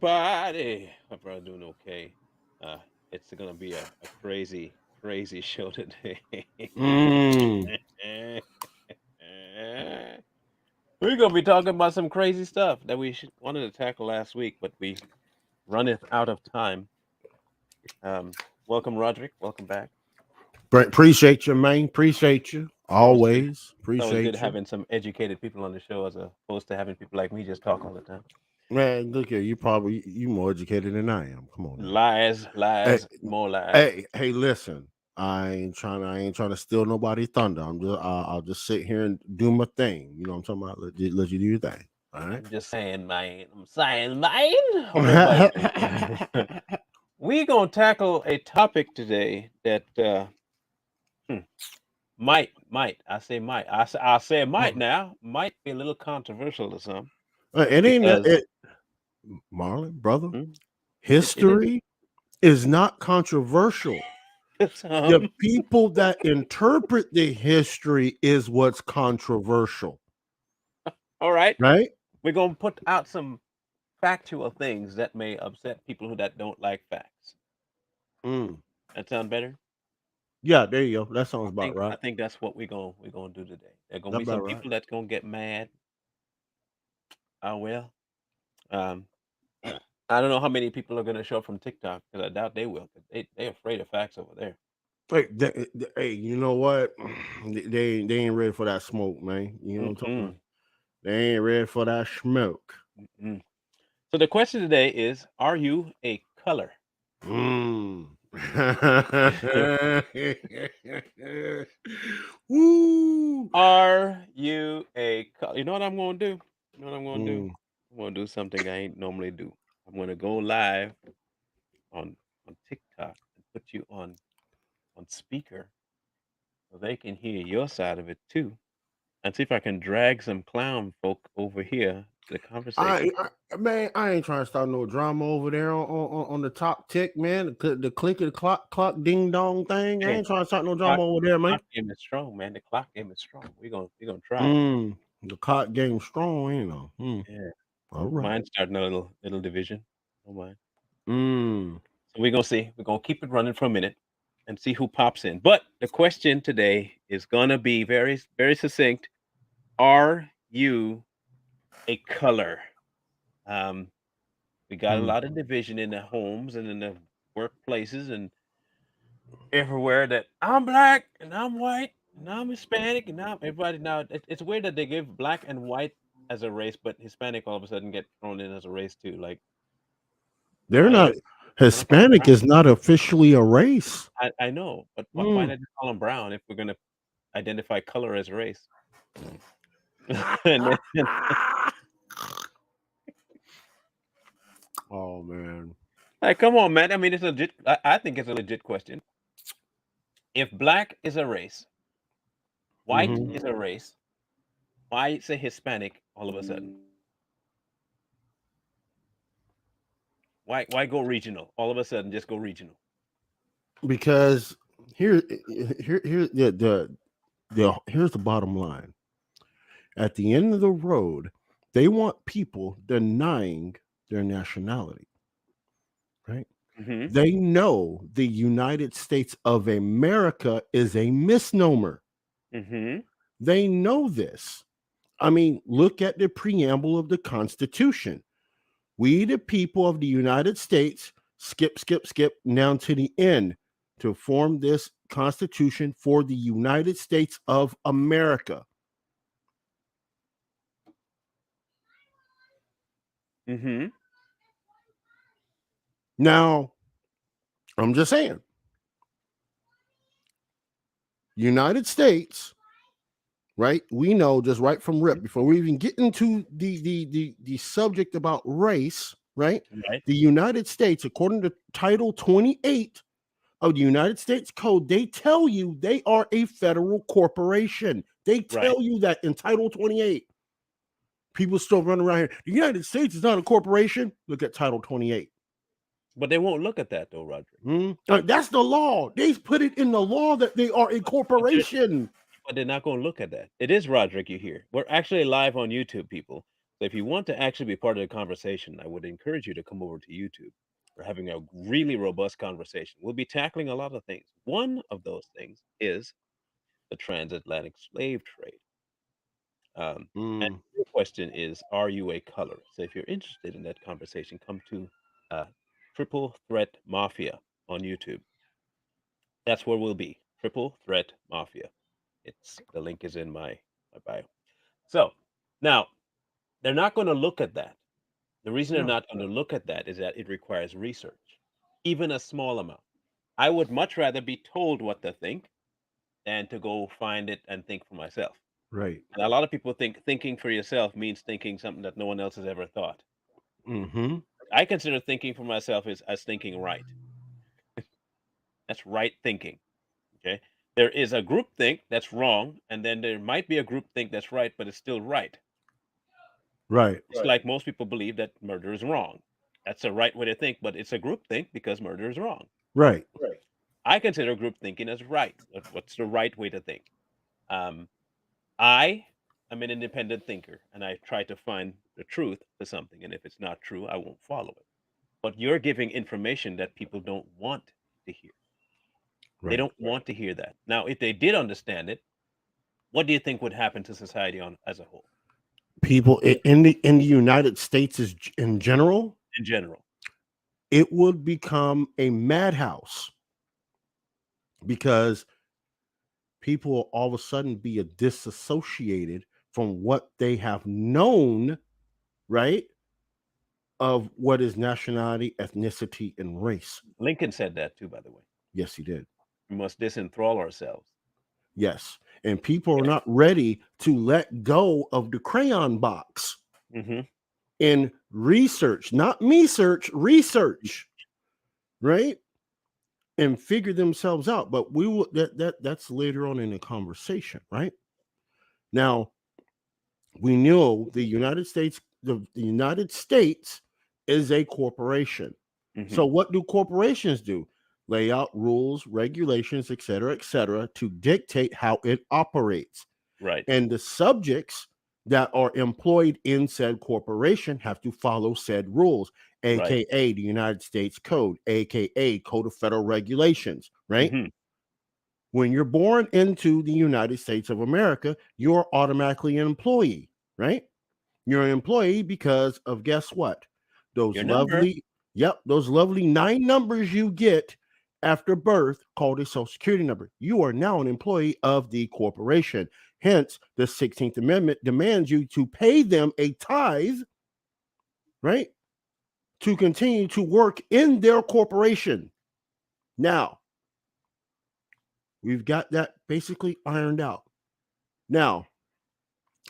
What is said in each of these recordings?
everybody. Hope you're doing okay. Uh, it's gonna be a crazy, crazy show today. Mm. We're gonna be talking about some crazy stuff that wanted to tackle last week, but we runneth out of time. Welcome, Roderick. Welcome back. Appreciate you, man. Appreciate you. It's always good. Always It's always good appreciate you. having some educated people on the show as opposed to having people like me just talk all the time. Man, look here, you more educated than I am. Come on now. Lies, Hey, lies, more lies. hey, listen. I ain't trying to steal nobody's thunder. I'll just sit here and do my thing. You know what I'm talking about? Let you do your thing. All right. I'm just saying, man. I'm saying, man. Hope everybody's doing good. We're gonna tackle a topic today that hmm, might I say might I say it might now might be a little controversial to some It ain't that because it, Marlon, brother. hmm, it is History is not controversial. to The some. people that interpret the history is what's controversial, All right, right? we're gonna put out some factual things that may upset people that don't like facts. Mm. That sound better? Yeah, there you go. That sounds about I right. think that's what we're gonna do today. There gonna That be some about right. people that's gonna get mad. Oh well. Um, I don't know how many people are gonna show up from TikTok because I doubt they will. 'Cause they're afraid of facts over there. Hey, you know what? They ain't ready for that smoke, man. You know what I'm talking about? Mm-mm, They ain't ready for that smoke. mm-mm. So the question today is: are you a color? Mm. Woo. Are you a color? You know what I'm gonna do? You know what I'm gonna do? Mm. I'm gonna do something I ain't normally do. I'm gonna go live on TikTok and put you on speaker so they can hear your side of it too, and see if I can drag some clown folk over here to the conversation. Man, I ain't trying to start no drama over there on the top tick, man. The click of the clock ding dong thing. I Hey, ain't trying to start no clock, drama over there, man. clock game is strong, man. The clock game is strong. We're gonna try it. The clock game strong, you know. Yeah, All don't right. mind starting a little division. Don't mind. Mm. So we're gonna see. We're gonna keep it running for a minute and see who pops in. But the question today is gonna be very very succinct. Are you a color? Um, we got a Mm. lot of division in the homes and in the workplaces and everywhere that I'm black and I'm white and I'm Hispanic and I'm everybody now. It's weird that they give black and white as a race, but Hispanic all of a sudden get thrown in as a race too. Like, They're why not not just why not call them Hispanic brown? is not officially a race. I know, but why Mm. not just call them brown if we're gonna identify color as race? And then, Oh man. like, come on, man. I mean, it's legit. I think it's a legit question. If black is a race, white Hmm. is a race, why say Hispanic all of a sudden? Why go regional? All of a sudden, just go regional. Because here here's the bottom line. At the end of the road, they want people denying their nationality, right? Hmm. They know the United States of America is a misnomer. Hmm. They know this. I mean, look at the preamble of the Constitution. We, the people of the United States, skip, down to the end to form this Constitution for the United States of America. Hmm. Now, I'm just saying, United States, right? We know just right from rip before we even get into the subject about race, right? Right. The United States, according to Title 28 of the United States Code, they tell you they are a federal corporation. They Right. tell you that in Title 28. People still run around here. The United States is not a corporation. Look at Title 28. But they won't look at that though, Roderick. That's the law. They put it in the law that they are a But they're corporation. but they're not going to look at that. It is Roderick you hear. We're actually live on YouTube, people. So if you want to actually be part of the conversation, I would encourage you to come over to YouTube. We're having a really robust conversation. We'll be tackling a lot of things. One of those things is the transatlantic slave trade. And Mm, your question is, are you a color? So if you're interested in that conversation, come to uh, Triple Threat Mafia on YouTube. That's where we'll be. Triple Threat Mafia. It's the link is in my bio. So now they're not going to look at that. The reason they're no, not going to look at that is that it requires research, even a small amount. I would much rather be told what to think than to go find it and think for myself. right. And a lot of people think thinking for yourself means thinking something that no one else has ever thought. Mm-hmm. I consider thinking for myself as thinking right. That's right thinking. Okay. There is a group think that's wrong, and then there might be a group think that's right, but it's still right. Right. It's like most people believe that murder is wrong. That's a right way to think, but it's a group think because murder is wrong. Right. I consider group thinking as right. What's the right way to think? Um, I am an independent thinker, and I try to find the truth to something. And if it's not true, I won't follow it. But you're giving information that people don't want to hear. They Right. don't want to hear that. Now, if they did understand it, what do you think would happen to society on as a whole, People in the United States is in general, in general? it would become a madhouse because people will all of a sudden be a disassociated from what they have known, right? Of what is nationality, ethnicity, and race. Lincoln said that too, by the way. Yes, he did. We must disenthrall ourselves. Yes. And people are not ready to let go of the crayon box Hmm. in research, not me search, research, right? And figure themselves out. But we will that's later on in the conversation, right? Now, we know the United States is a corporation. Hmm. So what do corporations do? Lay out rules, regulations, et cetera, to dictate how it operates. Right. And the subjects that are employed in said corporation have to follow said rules, Right. aka the United States Code, aka Code of Federal Regulations, right? Hmm. When you're born into the United States of America, you're automatically an employee, right? You're an employee because of, guess what? Those Your number. lovely, yep, those lovely 9 numbers you get after birth called a social security number. You are now an employee of the corporation. Hence, the 16th Amendment demands you to pay them a tithe, right? To continue to work in their corporation. Now, we've got that basically ironed out. Now,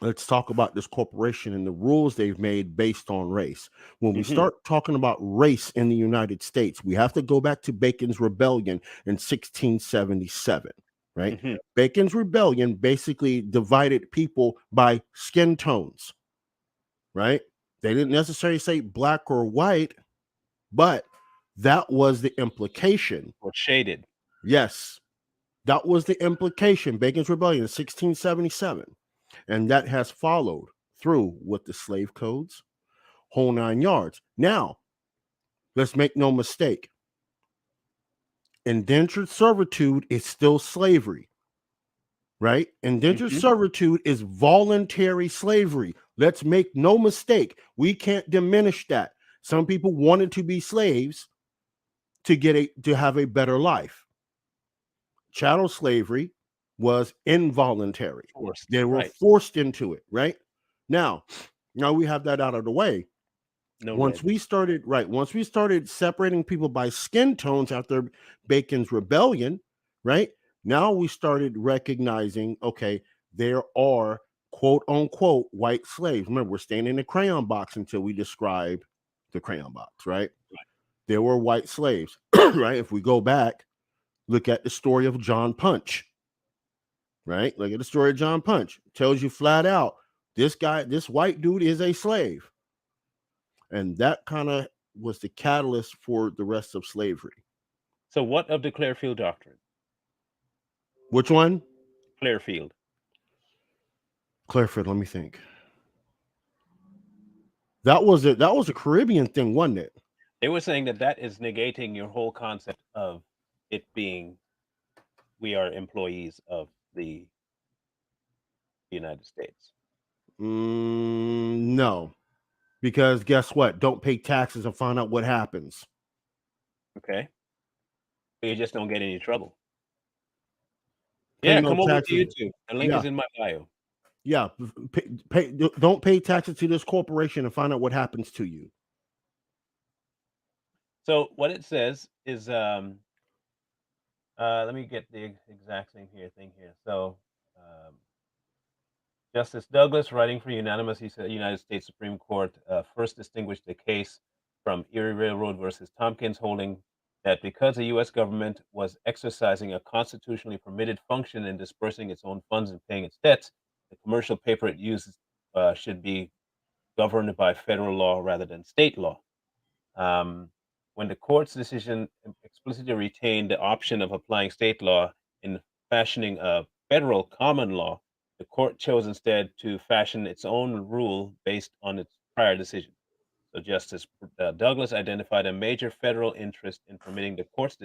let's talk about this corporation and the rules they've made based on race. When we Hmm. start talking about race in the United States, we have to go back to Bacon's Rebellion in 1677, right? Hmm. Bacon's Rebellion basically divided people by skin tones, right? They didn't necessarily say black or white, but that was the implication. Or shaded. Yes, that was the implication. Bacon's Rebellion in 1677. And that has followed through with the slave codes, whole 9 yards. Now, let's make no mistake. Indentured servitude is still slavery, right? Indentured Hmm. servitude is voluntary slavery. Let's make no mistake. We can't diminish that. Some people wanted to be slaves to have a better life. Chattel slavery was involuntary. Forced. They were Right. forced into it, right? Now, now we have that out of the way. No red. Once we started separating people by skin tones after Bacon's Rebellion, right? Now we started recognizing, okay, there are quote unquote white slaves. Remember, we're staying in the crayon box until we describe the crayon box, right? There were white slaves, right? If we go back, look at the story of John Punch, right? Look at the story of John Punch. It tells you flat out, this white dude is a slave. And that kind of was the catalyst for the rest of slavery. So what of the Clearfield Doctrine? Which one? Clearfield. Clearfield, let me think. That was it. That was a Caribbean thing, wasn't it? They were saying that that is negating your whole concept of it being we are employees of the United States. No, because guess what? Don't pay taxes and find out what happens. Okay, so you just don't get any trouble. Pay Yeah, no come over to taxes. YouTube. The link Yeah, is in my bio. yeah. Don't pay taxes to this corporation and find out what happens to you. So what it says is, let me get the exact thing here. So, um, Justice Douglas, writing for unanimous, he said, United States Supreme Court first distinguished the case from Erie Railroad versus Tompkins, holding that because the U.S. government was exercising a constitutionally permitted function in dispersing its own funds and paying its debts, the commercial paper it uses should be governed by federal law rather than state law. Um, when the court's decision explicitly retained the option of applying state law in fashioning a federal common law, the court chose instead to fashion its own rule based on its prior decision. So Justice Douglas identified a major federal interest in permitting the court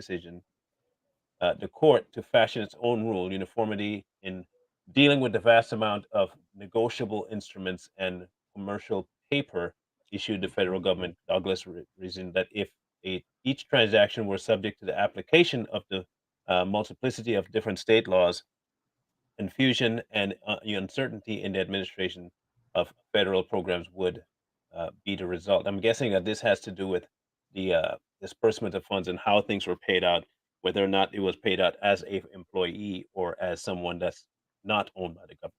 to fashion its own rule, uniformity in dealing with the vast amount of negotiable instruments and commercial paper issued the federal government. Douglas reasoned that if each transaction were subject to the application of the multiplicity of different state laws, confusion and uncertainty in the administration of federal programs would be the result. I'm guessing that this has to do with the disbursement of funds and how things were paid out, whether or not it was paid out as a employee or as someone that's not owned by the government.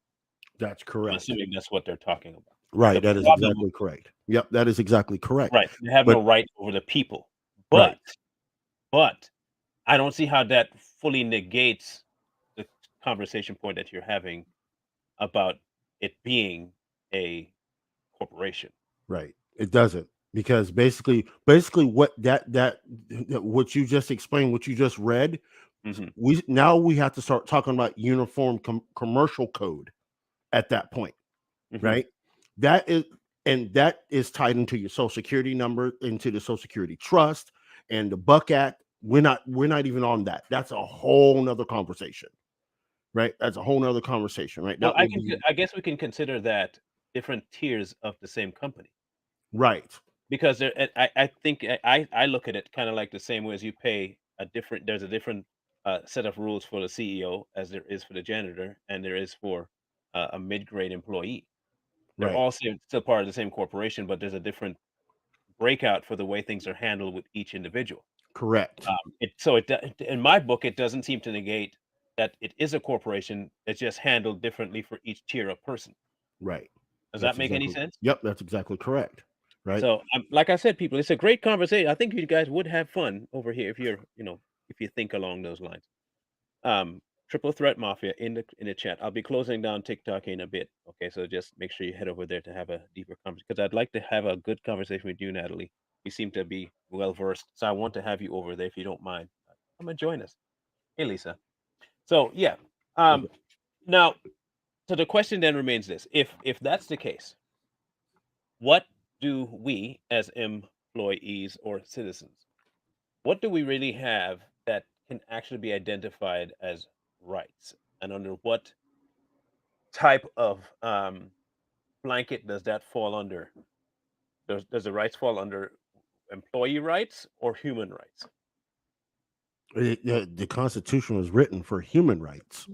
That's I'm correct. assuming that's what they're talking about. The Right. That is problem, exactly correct. Yep. That is exactly correct. right? They have But no right over the people, right. but but I don't see how that fully negates the conversation point that you're having about it being a corporation. Right. It doesn't, because basically what what you just explained, what you just read, Mhm, we have to start talking about uniform commercial code at that point, mhm. right? That is that is tied into your social security number, into the social security trust and the Buck Act. We're not even on that. That's a whole nother conversation, right? That's a whole nother conversation, right? Well, That would be I guess we can consider that different tiers of the same company right, because I think I look at it kinda like the same way as you pay a different there's a different, set of rules for the CEO as there is for the janitor and there is for, a mid-grade employee. They're right, all still part of the same corporation, but there's a different breakout for the way things are handled with each individual. correct, In my book, it doesn't seem to negate that it is a corporation. It's just handled differently for each tier of person. right. Does that That's make any exactly sense? Yep, that's exactly correct, right? So, like I said, people, it's a great conversation. I think you guys would have fun over here if you're, if you think along those lines. Um, Triple Threat Mafia in the chat. I'll be closing down TikTok in a bit. Okay, so just make sure you head over there to have a deeper conversation because I'd like to have a good conversation with you, Natalie. You seem to be well versed, so I want to have you over there if you don't mind. Come and join us. Hey, Lisa. So yeah. Um, Okay. now, so the question then remains this: if that's the case, what do we as employees or citizens, what do we really have that can actually be identified as rights, and under what type of blanket does that fall under? Does the rights fall under employee rights or human rights? The Constitution was written for human rights,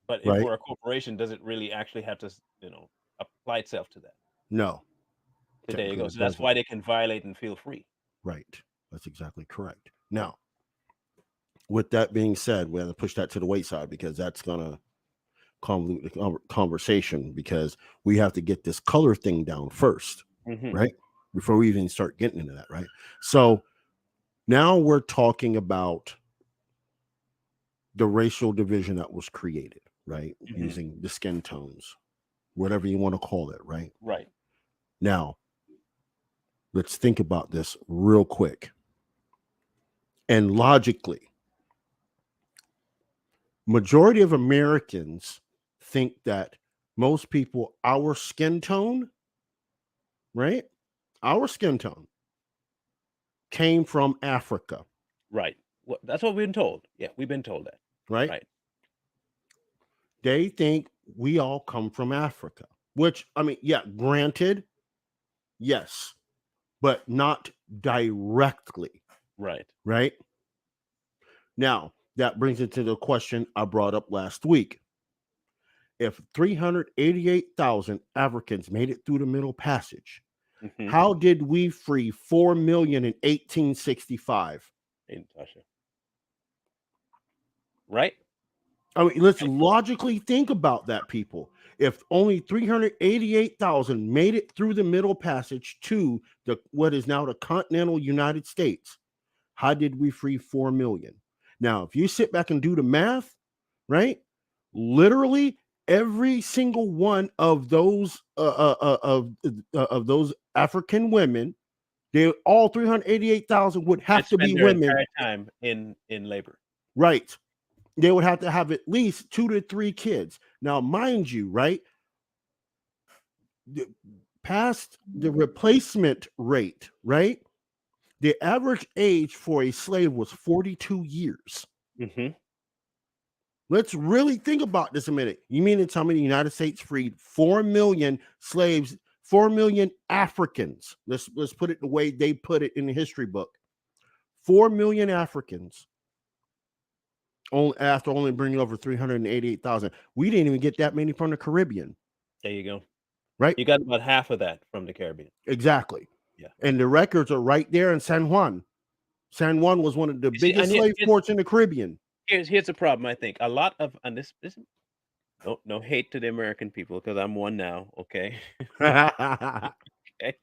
But if right? we're a corporation, does it really actually have to, apply itself to that? No, So there you technically go. it So that's doesn't. why they can violate and feel free. Right. That's exactly correct. Now, with that being said, we're going to push that to the wayside because that's going to convolute the conversation, because we have to get this color thing down first, Hmm. right? Before we even start getting into that, right? So now we're talking about the racial division that was created, right? Hmm. Using the skin tones, whatever you want to call it, right? Right. Now, let's think about this real quick and logically. Majority of Americans think that most people our skin tone, right? our skin tone came from Africa, Right. Well, that's what we've been told. Yeah, we've been told that. right? Right. They think we all come from Africa, which, I mean, yeah, granted, yes, but not directly, Right. right? Now, that brings it to the question I brought up last week. If 388,000 Africans made it through the Middle Passage, Mm-hmm. how did we free 4 million in 1865? Ain't Tasha. Right. I mean, let's Right. logically think about that, people. If only 388,000 made it through the Middle Passage to the what is now the continental United States, how did we free 4 million? Now, if you sit back and do the math, right? Literally every single one of those African women, they all 388,000 would And have to be spend their women, entire time in labor. right? They would have to have at least 2 to 3 kids. Now, mind you, right? Past the replacement rate, right? The average age for a slave was 42 years. Mm-hmm. Let's really think about this a minute. You mean to tell me the United States freed 4 million slaves, 4 million Africans? Let's put it the way they put it in the history book. 4 million Africans only after only bringing over 388,000. We didn't even get that many from the Caribbean, There you go. right? You got about half of that from the Caribbean. Exactly. Yeah. And the records are right there in San Juan. San Juan was one of the You see, biggest and slave ports in the Caribbean. here's the problem. I think a lot of and this no hate to the American people because I'm one now. Okay. Okay.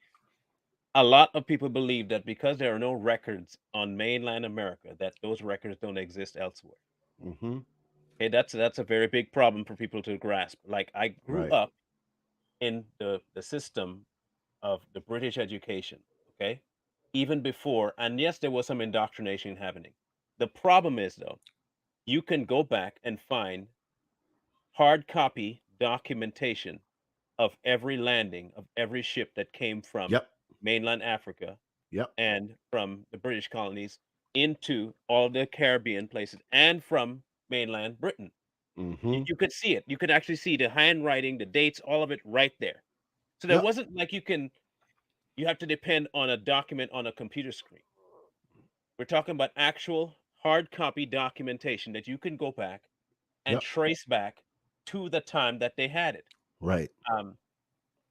A lot of people believe that because there are no records on mainland America, that those records don't exist elsewhere. hmm Okay, that's a very big problem for people to grasp. Like I grew Right. up in the system of the British education, okay? Even before, and yes, there was some indoctrination happening. The problem is though, you can go back and find hard copy documentation of every landing of every ship that came from Yep. mainland Africa Yep. and from the British colonies into all the Caribbean places and from mainland Britain. hmm You could see it. You could actually see the handwriting, the dates, all of it right there. So there Yep. wasn't like you have to depend on a document on a computer screen. We're talking about actual hard copy documentation that you can go back and Yep. trace back to the time that they had it. Right. Um,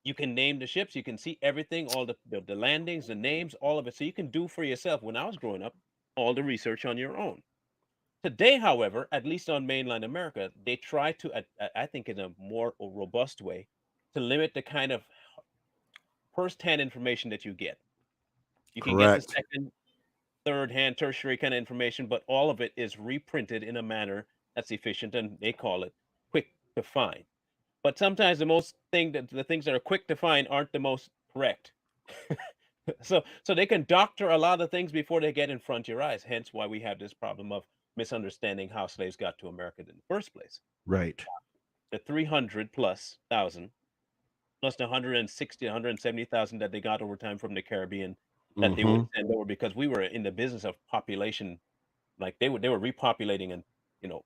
you can name the ships, you can see everything, all the landings, the names, all of it. So you can do for yourself. When I was growing up, all the research on your own. Today, however, at least on mainland America, they try to, I think, in a more robust way, to limit the kind of first-hand information that you get. You can get the Correct. second, third hand, tertiary kind of information, but all of it is reprinted in a manner that's efficient, and they call it quick to find. But sometimes the things that are quick to find aren't the most correct. So they can doctor a lot of things before they get in front of your eyes. Hence why we have this problem of misunderstanding how slaves got to America in the first place. Right. The 300 plus thousand plus the 160, 170,000 that they got over time from the Caribbean that they would hmm send over because we were in the business of population. Like they were repopulating and you know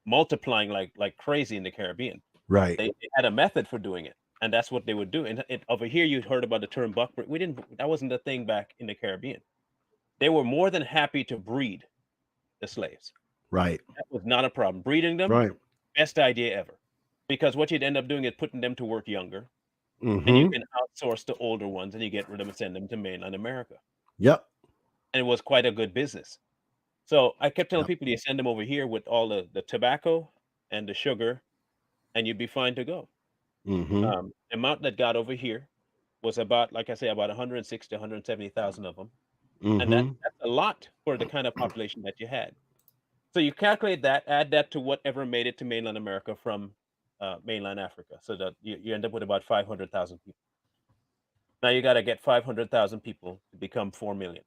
multiplying like crazy in the Caribbean. Right. They had a method for doing it, and that's what they would do. And over here, you heard about the term buck. We didn't. That wasn't a thing back in the Caribbean. They were more than happy to breed the slaves. Right. That was not a problem. Breeding them, Right. best idea ever. Because what you'd end up doing is putting them to work younger, and you hmm can outsource the older ones, and you get rid of them and send them to mainland America. Yep. And it was quite a good business. So I kept telling Yep. people, you send them over here with all the tobacco and the sugar, and you'd be fine to go. hmm The amount that got over here was about, like I say, about 160, 170,000 of them, and hmm that's a lot for the kind of population that you had. So you calculate that, add that to whatever made it to mainland America from mainland Africa, so that you end up with about 500,000 people. Now you got to get 500,000 people to become 4 million.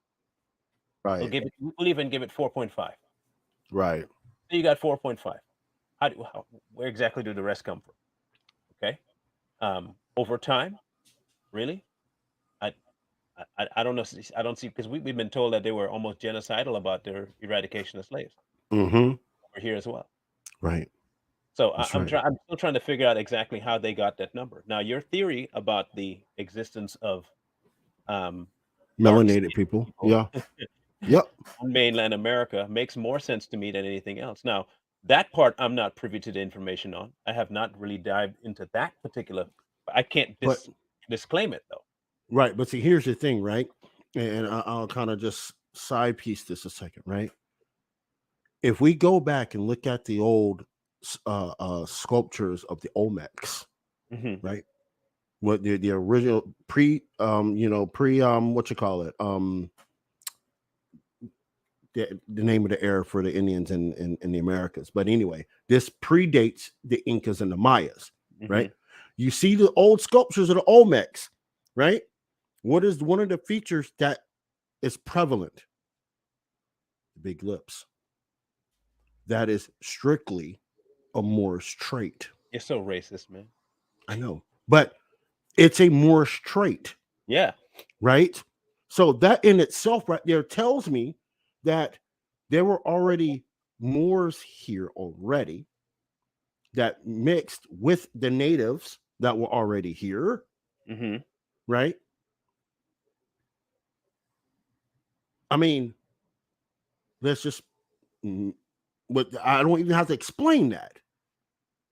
Right. We'll even give it 4.5. Right. So you got 4.5. Where exactly do the rest come from? Okay, over time, really? I don't know. I don't see because we've been told that they were almost genocidal about their eradication of slaves Mm-hmm. over here as well. Right. So That's right. I'm still trying to figure out exactly how they got that number. Now, your theory about the existence of dark Melanated skinned people. people Yeah. Yep. on mainland America makes more sense to me than anything else. Now, that part I'm not privy to the information on. I have not really dived into that particular. I can't But disclaim it though. right. But see, here's the thing, right? And I'll kind of just side piece this a second, right? If we go back and look at the old sculptures of the Olmecs, Hmm. right? What the original pre what you call it the name of the era for the Indians in the Americas. But anyway, this predates the Incas and the Mayas, right? Hmm. You see the old sculptures of the Olmecs, right? What is one of the features that is prevalent? The big lips. That is strictly a Moorish trait. You're so racist, man. I know, but it's a Moorish trait, Yeah. right? So that in itself, right there, tells me that there were already Moors here already that mixed with the natives that were already here, Hmm. right? I mean, let's just, mm, but I don't even have to explain that.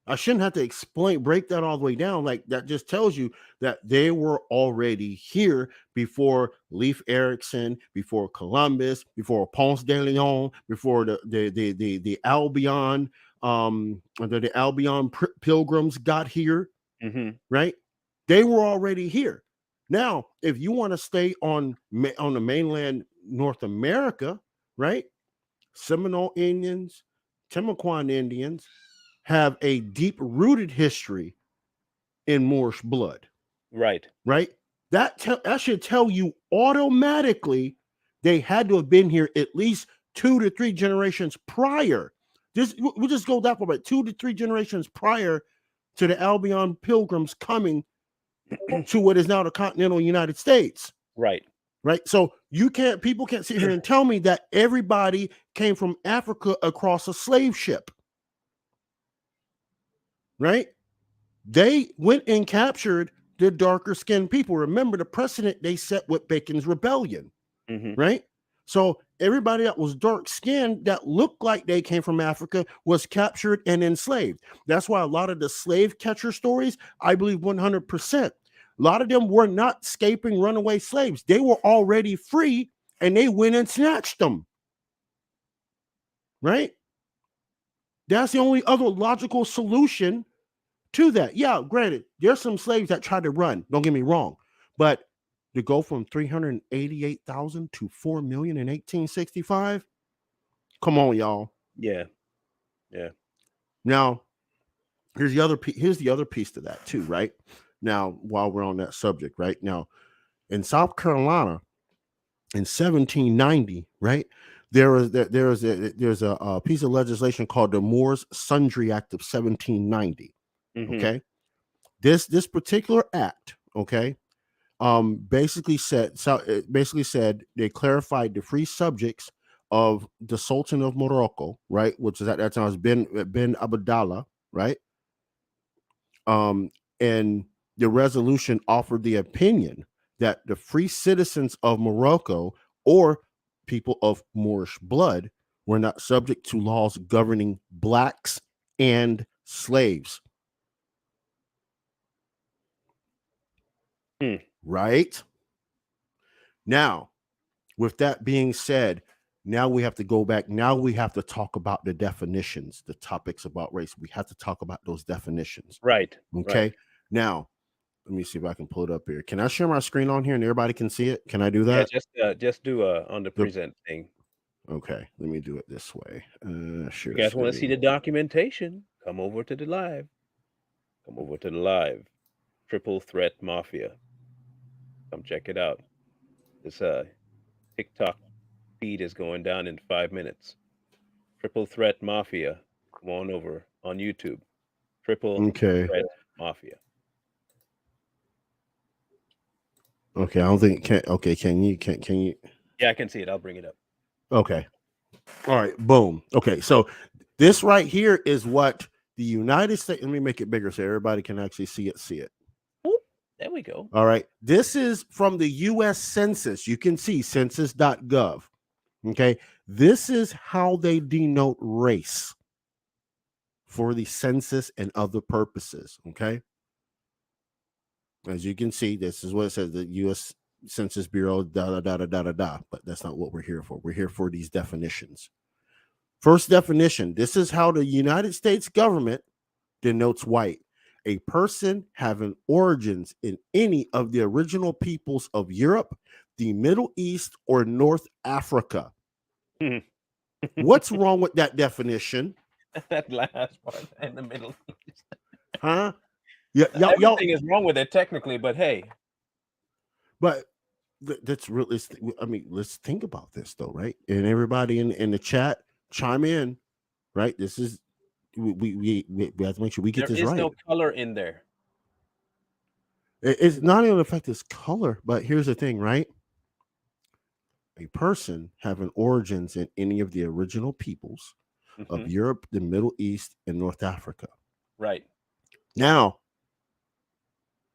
I shouldn't have to break that all the way down. Like that just tells you that they were already here before Leif Erikson, before Columbus, before Ponce de Leon, before the Albion, the Albion pilgrims got here, Hmm. right? They were already here. Now, if you want to stay on the mainland North America, right? Seminole Indians, Timucuan Indians have a deep rooted history in Moorish blood, Right. right? That should tell you automatically they had to have been here at least 2 to 3 generations prior. We'll just go that far, but 2 to 3 generations prior to the Albion pilgrims coming to what is now the continental United States, Right. right? So people can't sit here and tell me that everybody came from Africa across a slave ship, right? They went and captured the darker skinned people. Remember the precedent they set with Bacon's Rebellion, Hmm. right? So everybody that was dark skinned that looked like they came from Africa was captured and enslaved. That's why a lot of the slave catcher stories, I believe 100%. A lot of them were not escaping runaway slaves. They were already free and they went and snatched them, right? That's the only other logical solution to that. Yeah, granted, there's some slaves that tried to run. Don't get me wrong, but to go from 388,000 to 4 million in 1865, come on, y'all. Yeah. Yeah. Now, here's the other piece to that too, right? Now, while we're on that subject, right now in South Carolina in 1790, right? There's a piece of legislation called the Moors Sundry Act of 1790. Hmm. Okay, this particular act, okay, basically said they clarified the free subjects of the Sultan of Morocco, right, which is at that time was Ben Abdallah, right, and the resolution offered the opinion that the free citizens of Morocco or people of Moorish blood were not subject to laws governing blacks and slaves, Hmm. right? Now, with that being said, now we have to go back. Now we have to talk about the definitions, the topics about race. We have to talk about those definitions. Right. Right. Okay. Now, let me see if I can pull it up here. Can I share my screen on here and everybody can see it? Can I do Yeah. that? Just do on the The, present thing. okay. Let me do it this way. You Share guys want to see screen. the documentation? Come over to the live. Come over to the live. Triple Threat Mafia. Come check it out. This TikTok feed is going down in 5 minutes. Triple Threat Mafia. Come on over on YouTube. Triple Okay. Threat Mafia. Okay, I don't think can. Okay, can you? Yeah, I can see it. I'll bring it up. Okay, all right, boom. Okay, so this right here is what the United States. Let me make it bigger so everybody can actually see it. See it. Oop, there we go. All right, this is from the U.S. Census. You can see census.gov. Okay, this is how they denote race for the census and other purposes. Okay, as you can see, this is what it says: the U.S. Census Bureau, da da da da da da da. But that's not what we're here for. We're here for these definitions. First definition: this is how the United States government denotes white: a person having origins in any of the original peoples of Europe, the Middle East, or North Africa. What's wrong with that definition? That last part in the middle. Huh? Yeah, y'all. Everything is wrong with it technically, but hey, But that's really. I mean, let's think about this though, right? And everybody in the chat, chime in, right? This is we have to make sure we get there this is right. no color in there. It's not even affect its color, but here's the thing, right? A person having origins in any of the original peoples of Hmm. Europe, the Middle East, and North Africa. Right. Now,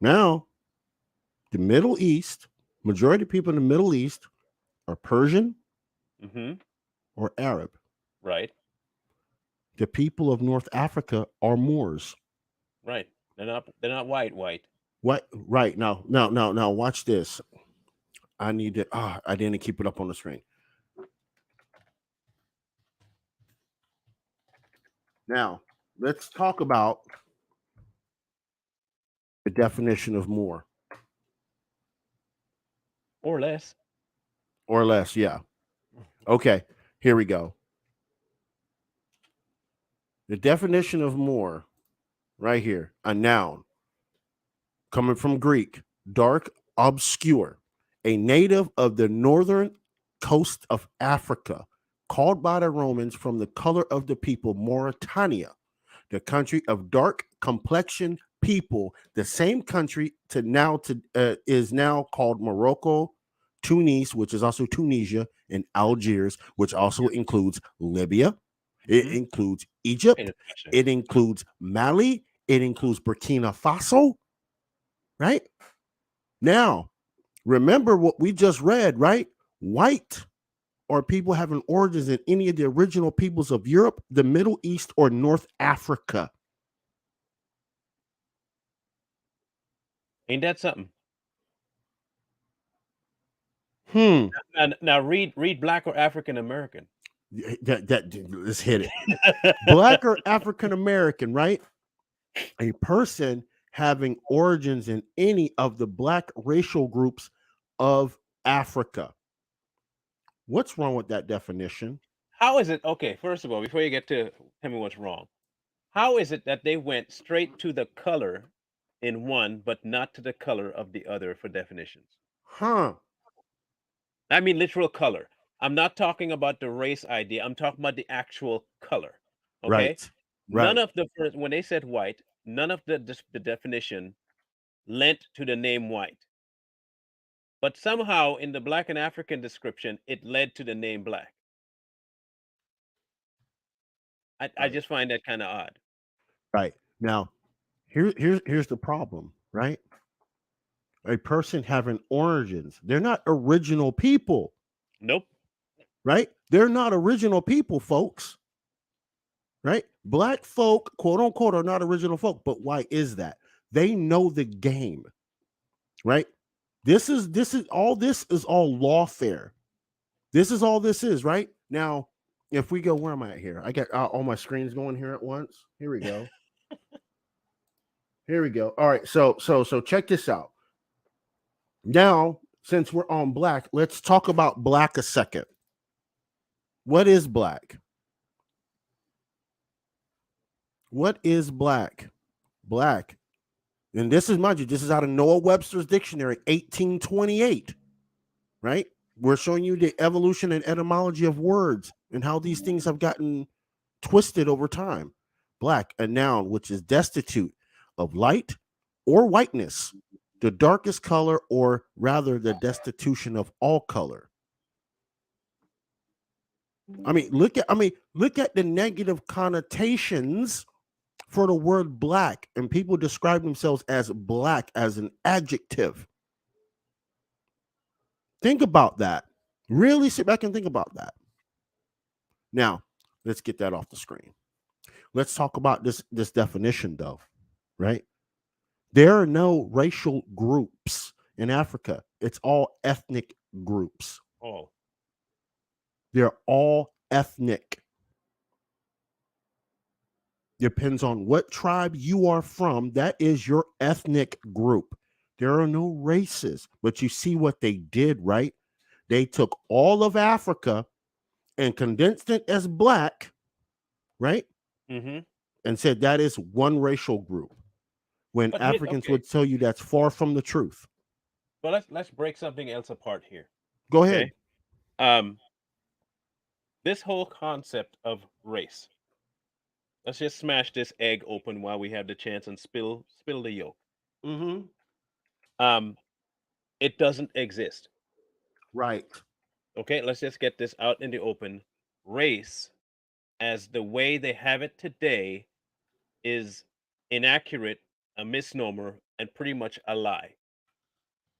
now, the Middle East, majority of people in the Middle East are Persian Hmm. or Arab. Right. The people of North Africa are Moors. Right. They're not white. White. What? Right now, watch this. I need to. I didn't keep it up on the screen. Now, let's talk about the definition of Moor Or less. or less. Yeah. Okay. Here we go. The definition of Moor, right here, a noun coming from Greek, dark, obscure, a native of the northern coast of Africa, called by the Romans from the color of the people Mauritania, the country of dark complexion people, the same country is now called Morocco, Tunis, which is also Tunisia, and Algiers, which also includes Libya. It Hmm. includes Paid Egypt. attention. It includes Mali. It includes Burkina Faso. Right now, remember what we just read. Right, white or people having origins in any of the original peoples of Europe, the Middle East, or North Africa. Ain't that something? Hmm. Now read black or African American. Let's hit it. Black or African American, right? A person having origins in any of the black racial groups of Africa. What's wrong with that definition? How is it? Okay, first of all, before you get to tell me what's wrong, how is it that they went straight to the color in one, but not to the color of the other for definitions? Huh. I mean, literal color. I'm not talking about the race idea. I'm talking about the actual color. Okay. Right. None Right. of the first, when they said white, none of the definition lent to the name white. But somehow in the black and African description, it led to the name black. I Right. just find that kind of odd. Right. Now, here's the problem, right? A person having origins, they're not original people, Nope. right? They're not original people, folks. Right? Black folk, quote unquote, are not original folk. But why is that? They know the game, right? This is all lawfare. This is all this is, right? Now, if we go, where am I at here? I got all my screens going here at once. Here we go. Here we go. All right. So check this out. Now, since we're on black, let's talk about black a second. What is black? What is black? Black. And this is, mind you, this is out of Noah Webster's dictionary, 1828, right? We're showing you the evolution and etymology of words and how these things have gotten twisted over time. Black, a noun which is destitute of light or whiteness. the darkest color, or rather the destitution of all color. Look at the negative connotations for the word black, and people describe themselves as black as an adjective. Think about that. Really sit back and think about that. Now, let's get that off the screen. Let's talk about this definition though, right? There are no racial groups in Africa. It's all ethnic groups. All. They're all ethnic. Depends on what tribe you are from. That is your ethnic group. There are no races, but you see what they did, right? They took all of Africa and condensed it as black, right? Mm-hmm. And said that is one racial group. When But here, Africans okay. would tell you that's far from the truth. But let's break something else apart here. Go Okay. ahead. Um, this whole concept of race. Let's just smash this egg open while we have the chance and spill the yolk. Mm-hmm. Um, it doesn't exist. Right. Okay, let's just get this out in the open. Race, as the way they have it today, is inaccurate, a misnomer, and pretty much a lie.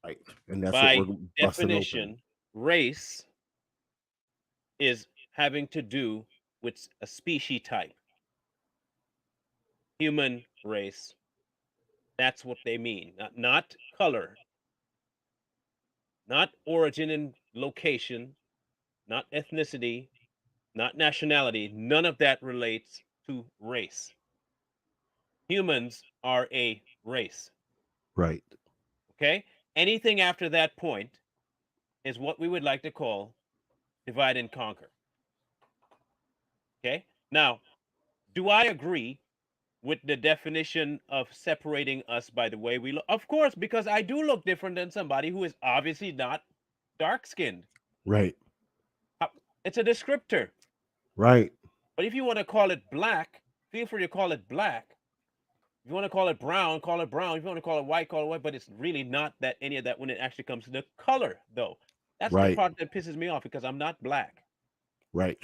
Right. And that's what we're By busting open. definition, race is having to do with a species type, human race. That's what they mean. Not color, not origin and location, not ethnicity, not nationality. None of that relates to race. Humans are a race. Right. Okay? Anything after that point is what we would like to call divide and conquer. Okay? Now, do I agree with the definition of separating us by the way we look? Of course, because I do look different than somebody who is obviously not dark skinned. Right. It's a descriptor. Right. But if you want to call it black, feel free to call it black. If you want to call it brown, call it brown. If you want to call it white, call it white. But it's really not that any of that when it actually comes to the color, though. That's the Right. part that pisses me off because I'm not black. Right.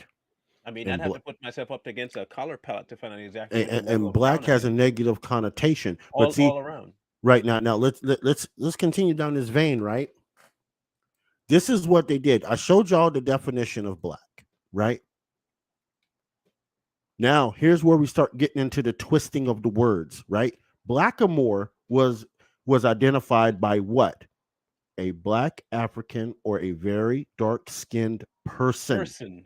I mean, I'd And have to put myself up against a color palette to find out exactly and, what the level and of black brown I has a am. negative connotation. But All see, around. right now let's continue down this vein, right? This is what they did. I showed y'all the definition of black, right? Now, here's where we start getting into the twisting of the words, right? Blackamoor was identified by what? A black African or a very dark-skinned person, Person.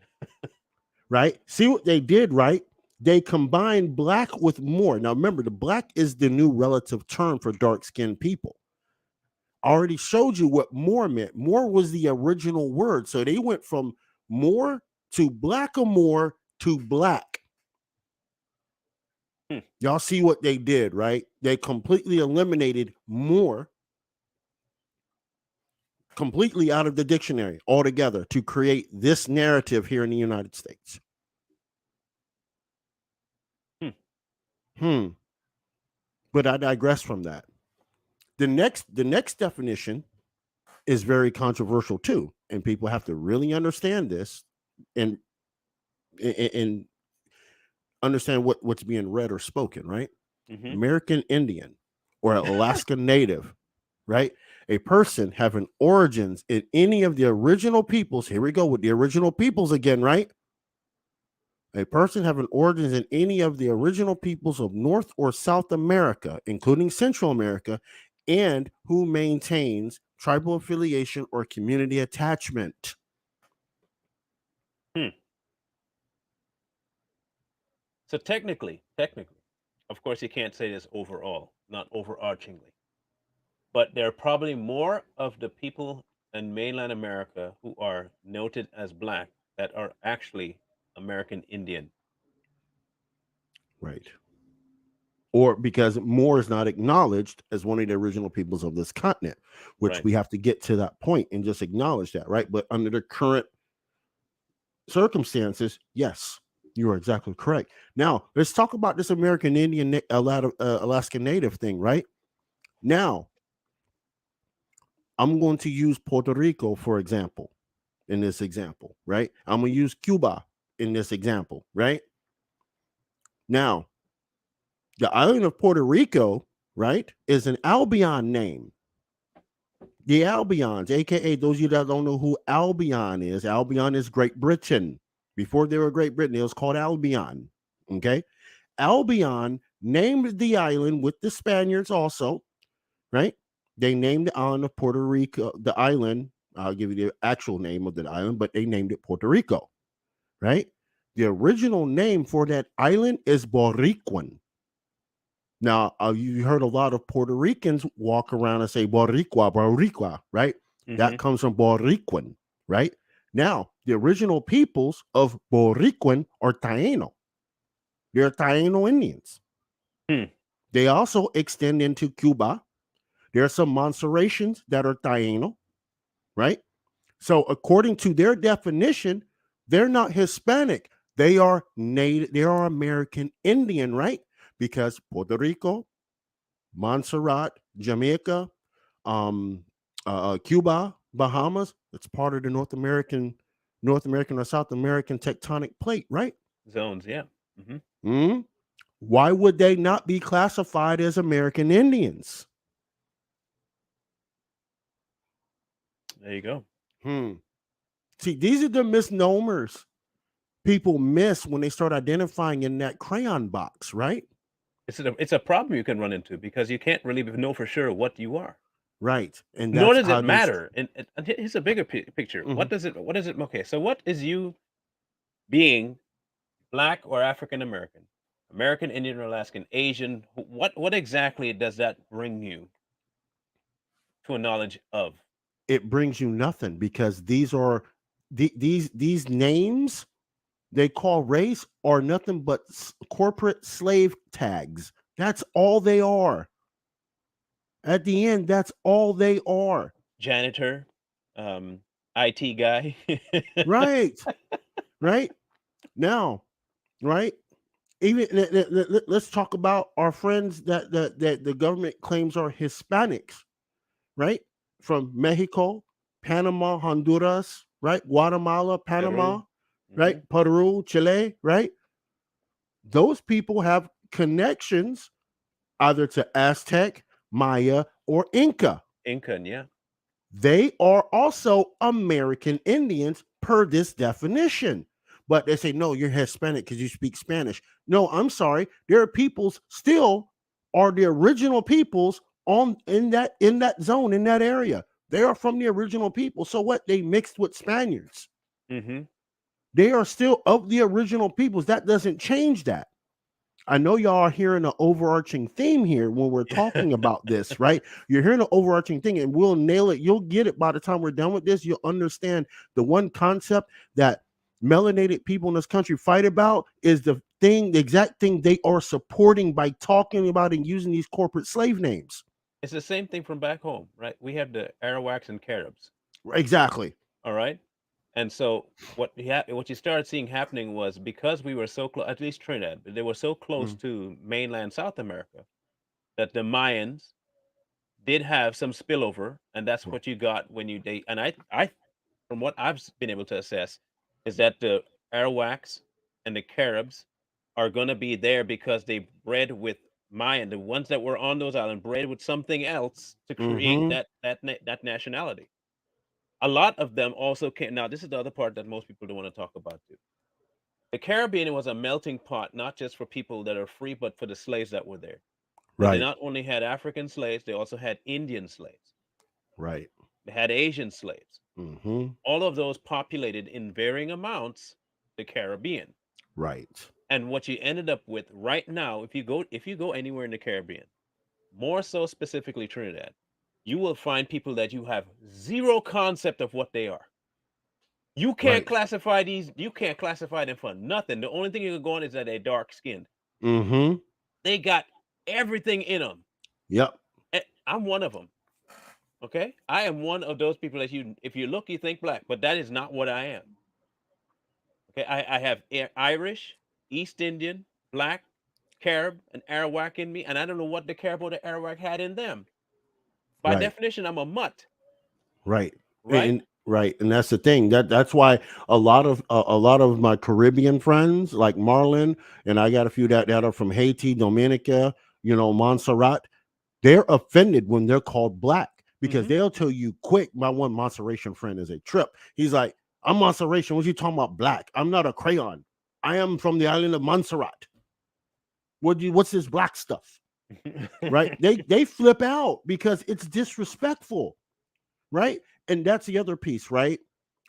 right? See what they did, right? They combined black with more. Now, remember, the black is the new relative term for dark-skinned people. I already showed you what more meant. More was the original word. So they went from more to blackamoor to black. Hmm. Y'all see what they did, right? They completely eliminated more completely out of the dictionary altogether to create this narrative here in the United States. Hmm. Hmm. But I digress from that. The next definition is very controversial too, and people have to really understand this and and understand what's being read or spoken, right? Mm-hmm. American Indian or Alaska Native, right? A person having origins in any of the original peoples. Here we go with the original peoples again, right? A person having origins in any of the original peoples of North or South America, including Central America, and who maintains tribal affiliation or community attachment. Hmm. So technically, of course, you can't say this overall, not overarchingly, but there are probably more of the people in mainland America who are noted as black that are actually American Indian. Right. Or because Moor is not acknowledged as one of the original peoples of this continent, which Right. we have to get to that point and just acknowledge that, right? But under the current circumstances, yes, you are exactly correct. Now, let's talk about this American Indian, Alaska Native thing, right? Now, I'm going to use Puerto Rico, for example, in this example, right? I'm going to use Cuba in this example, right? Now, the island of Puerto Rico, right, is an Albion name. The Albions, aka those of you that don't know who Albion is Great Britain. Before they were Great Britain, it was called Albion. Okay. Albion named the island with the Spaniards also, right? They named the island of Puerto Rico, the island. I'll give you the actual name of the island, but they named it Puerto Rico, right? The original name for that island is Boricuan. Now, you heard a lot of Puerto Ricans walk around and say Boricua, Boricua, right? Mm-hmm. That comes from Boricuan, right? Now, the original peoples of Boricuan are Taino. They're Taino Indians. Hmm. They also extend into Cuba. There are some Montserratians that are Taino, right? So, according to their definition, they're not Hispanic. They are native. They are American Indian, right? Because Puerto Rico, Montserrat, Jamaica, um, Cuba, Bahamas. It's part of the North American or South American tectonic plate, right? Zones, yeah. Mm-hmm. Hmm. Why would they not be classified as American Indians? There you go. Hmm. See, these are the misnomers people miss when they start identifying in that crayon box, right? It's a problem you can run into because you can't really know for sure what you are. Right, and Nor that's does it how they. matter. And here's a bigger picture. Mhm. What is it? Okay, so what is you being black or African American, American Indian or Alaskan, Asian? What exactly does that bring you to a knowledge of? It brings you nothing because these are these names they call race are nothing but corporate slave tags. That's all they are. At the end, that's all they are. Janitor, um, IT guy. Right. Right. Now, right? Even let's talk about our friends that the government claims are Hispanics, right? From Mexico, Panama, Honduras, right? Guatemala, Panama, Peru. right? Hmm. Peru, Chile, right? Those people have connections either to Aztec, Maya, or Inca. Incan, yeah. They are also American Indians per this definition. But they say, no, you're Hispanic because you speak Spanish. No, I'm sorry. There are peoples still are the original peoples on in that zone, in that area. They are from the original people. So what? They mixed with Spaniards. Hmm. They are still of the original peoples. That doesn't change that. I know y'all are hearing an overarching theme here when we're Yeah. talking about this, right? You're hearing an overarching thing, and we'll nail it. You'll get it by the time we're done with this. You'll understand the one concept that melanated people in this country fight about is the exact thing they are supporting by talking about and using these corporate slave names. It's the same thing from back home, right? We have the Arawaks and Caribs, Exactly. all right? And so what you started seeing happening was because we were so close, at least Trinidad, they were so close Mm, to mainland South America that the Mayans did have some spillover, and that's mm, what you got when you date. And I, from what I've been able to assess, is that the Arawaks and the Caribs are going to be there because they bred with Mayan. The ones that were on those islands bred with something else to create mm-hmm. that nationality. A lot of them also came. Now, this is the other part that most people don't want to talk about too. The Caribbean was a melting pot, not just for people that are free, but for the slaves that were there. Because they Right. not only had African slaves, they also had Indian slaves. Right. They had Asian slaves. Mm-hmm. All of those populated in varying amounts the Caribbean. Right. And what you ended up with right now, if you go anywhere in the Caribbean, more so specifically Trinidad, you will find people that you have zero concept of what they are. Right. You can't classify them for nothing. The only thing you can go on is that they're dark skinned. Mm-hmm. They got everything in them. Yep. I'm one of them. Okay, I am one of those people that if you look, you think black, but that is not what I am. Okay, I have Irish, East Indian, black, Carib, and Arawak in me, and I don't know what the Carib or the Arawak had in them. By Right. definition, I'm a mutt. Right. right? Right, and that's the thing. That's why a lot of my Caribbean friends, like Marlon, and I got a few that are from Haiti, Dominica, Montserrat, they're offended when they're called black because Hmm. they'll tell you quick. My one Montserratian friend is a trip. He's like, I'm Montserratian. What you talking about black? I'm not a crayon. I am from the island of Montserrat. What's this black stuff? Right? They flip out because it's disrespectful, right? And that's the other piece, right?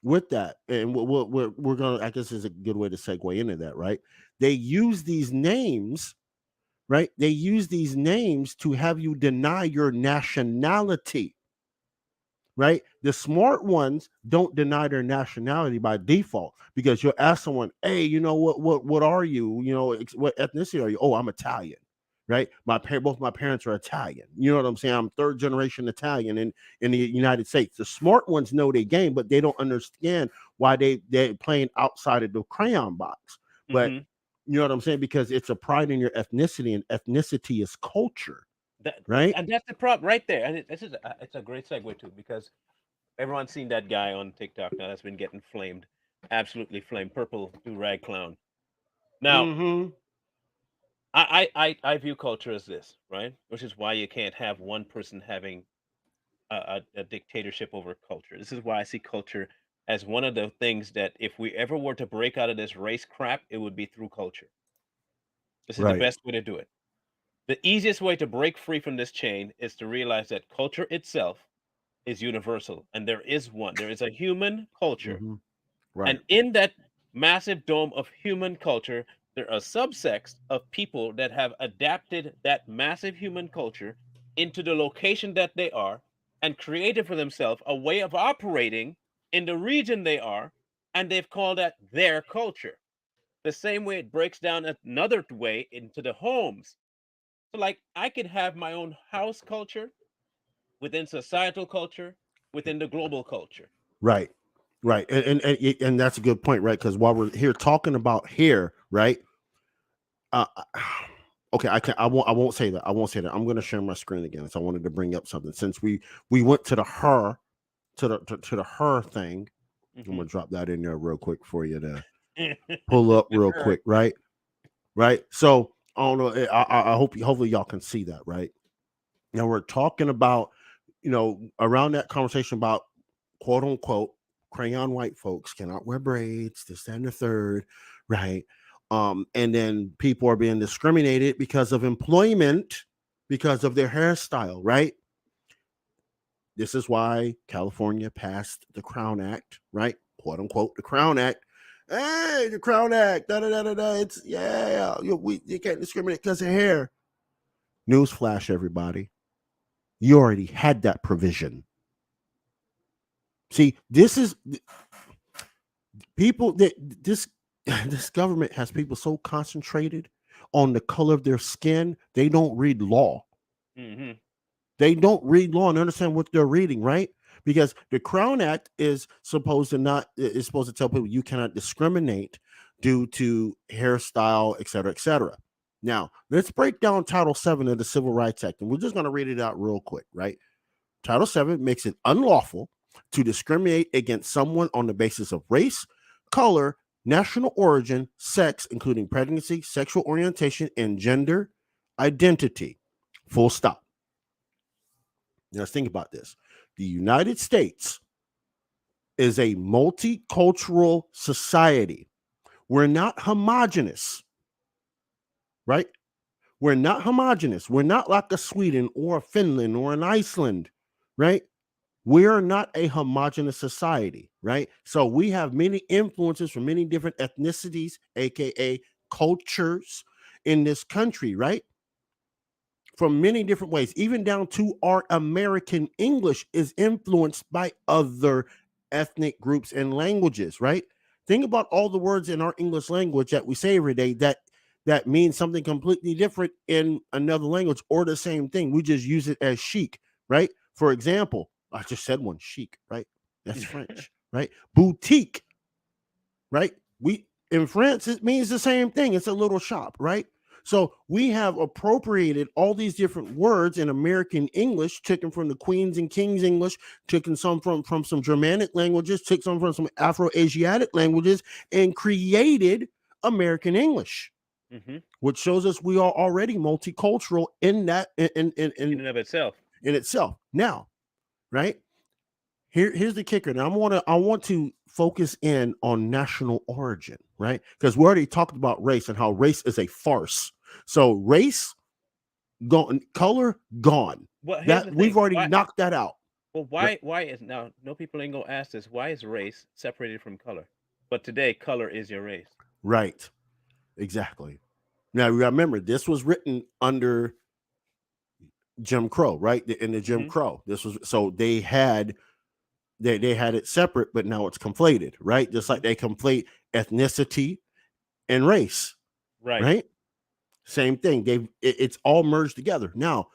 With that, and we're gonna, I guess, is a good way to segue into that, right? They use these names, right? They use these names to have you deny your nationality, right? The smart ones don't deny their nationality by default because you'll ask someone, "Hey, what are you? What ethnicity are you?" "Oh, I'm Italian." Right? Both my parents are Italian. You know what I'm saying? I'm third generation Italian in the United States. The smart ones know their game, but they don't understand why they're playing outside of the crayon box. But Hmm. you know what I'm saying? Because it's a pride in your ethnicity, and ethnicity is culture, That, right? and that's the problem right there. And this is it's a great segue too, because everyone's seen that guy on TikTok now that's been getting flamed, absolutely flamed, purple do rag clown. Now, Mm-hmm. I view culture as this, right? Which is why you can't have one person having a dictatorship over culture. This is why I see culture as one of the things that if we ever were to break out of this race crap, it would be through culture. This is the Right. best way to do it. The easiest way to break free from this chain is to realize that culture itself is universal, and there is one. There is a human culture. Mm-hmm. Right. And in that massive dome of human culture, there are subsects of people that have adapted that massive human culture into the location that they are and created for themselves a way of operating in the region they are, and they've called that their culture. The same way it breaks down another way into the homes. So, like, I could have my own house culture within societal culture, within the global culture. Right. Right. And that's a good point, right? Because while we're here talking about hair, right? Uh, okay, I won't say that. I won't say that. I'm going to share my screen again. So I wanted to bring up something since we went to the her to the her thing. I'm Hmm. gonna drop that in there real quick for you to pull up real Her. quick, right? Right. So I don't know. I hope hopefully y'all can see that, right? Now we're talking about, around that conversation about quote unquote crayon white folks cannot wear braids, this, that, and the third, right? And then people are being discriminated because of employment, because of their hairstyle, right? This is why California passed the Crown Act, right? Quote unquote, the Crown Act. Hey, the Crown Act, da da da da da. It's yeah, you can't discriminate because of hair. Newsflash, everybody, you already had that provision. See, this is people that this this government has people so concentrated on the color of their skin, they don't read law. Hmm. They don't read law and understand what they're reading, right? Because the Crown Act is supposed to tell people you cannot discriminate due to hairstyle, et cetera, et cetera. Now, let's break down Title VII of the Civil Rights Act, and we're just going to read it out real quick, right? Title VII makes it unlawful to discriminate against someone on the basis of race, color, national origin, sex, including pregnancy, sexual orientation, and gender identity. Full stop. Now, let's think about this. The United States is a multicultural society. We're not homogenous, right? We're not homogenous. We're not like a Sweden or a Finland or an Iceland, right? We're not a homogenous society, right? So we have many influences from many different ethnicities, aka cultures in this country, right? From many different ways, even down to our American English is influenced by other ethnic groups and languages, right? Think about all the words in our English language that we say every day that means something completely different in another language or the same thing. We just use it as chic, right? For example, I just said one, chic, right? That's French, right? Boutique, right? We in France it means the same thing. It's a little shop, right? So we have appropriated all these different words in American English, taken from the Queen's and King's English, taken some from some Germanic languages, took some from some Afro-Asiatic languages, and created American English, Mm-hmm. which shows us we are already multicultural in that In and of itself. in itself. Now, right? Here's the kicker. Now I want to focus in on national origin, right? Because we already talked about race and how race is a farce. So race gone, color gone. Well, here's That the we've thing. already Why? knocked that out. Well, Right? why is now? No people ain't gonna ask this. Why is race separated from color? But today, color is your race. Right. Exactly. Now remember, this was written under Jim Crow, right? In the Jim Mm-hmm. Crow. This was so they had it separate, but now it's conflated, right? Just Mm-hmm. like they conflate ethnicity and race, Right. right? Same thing. It's all merged together. Now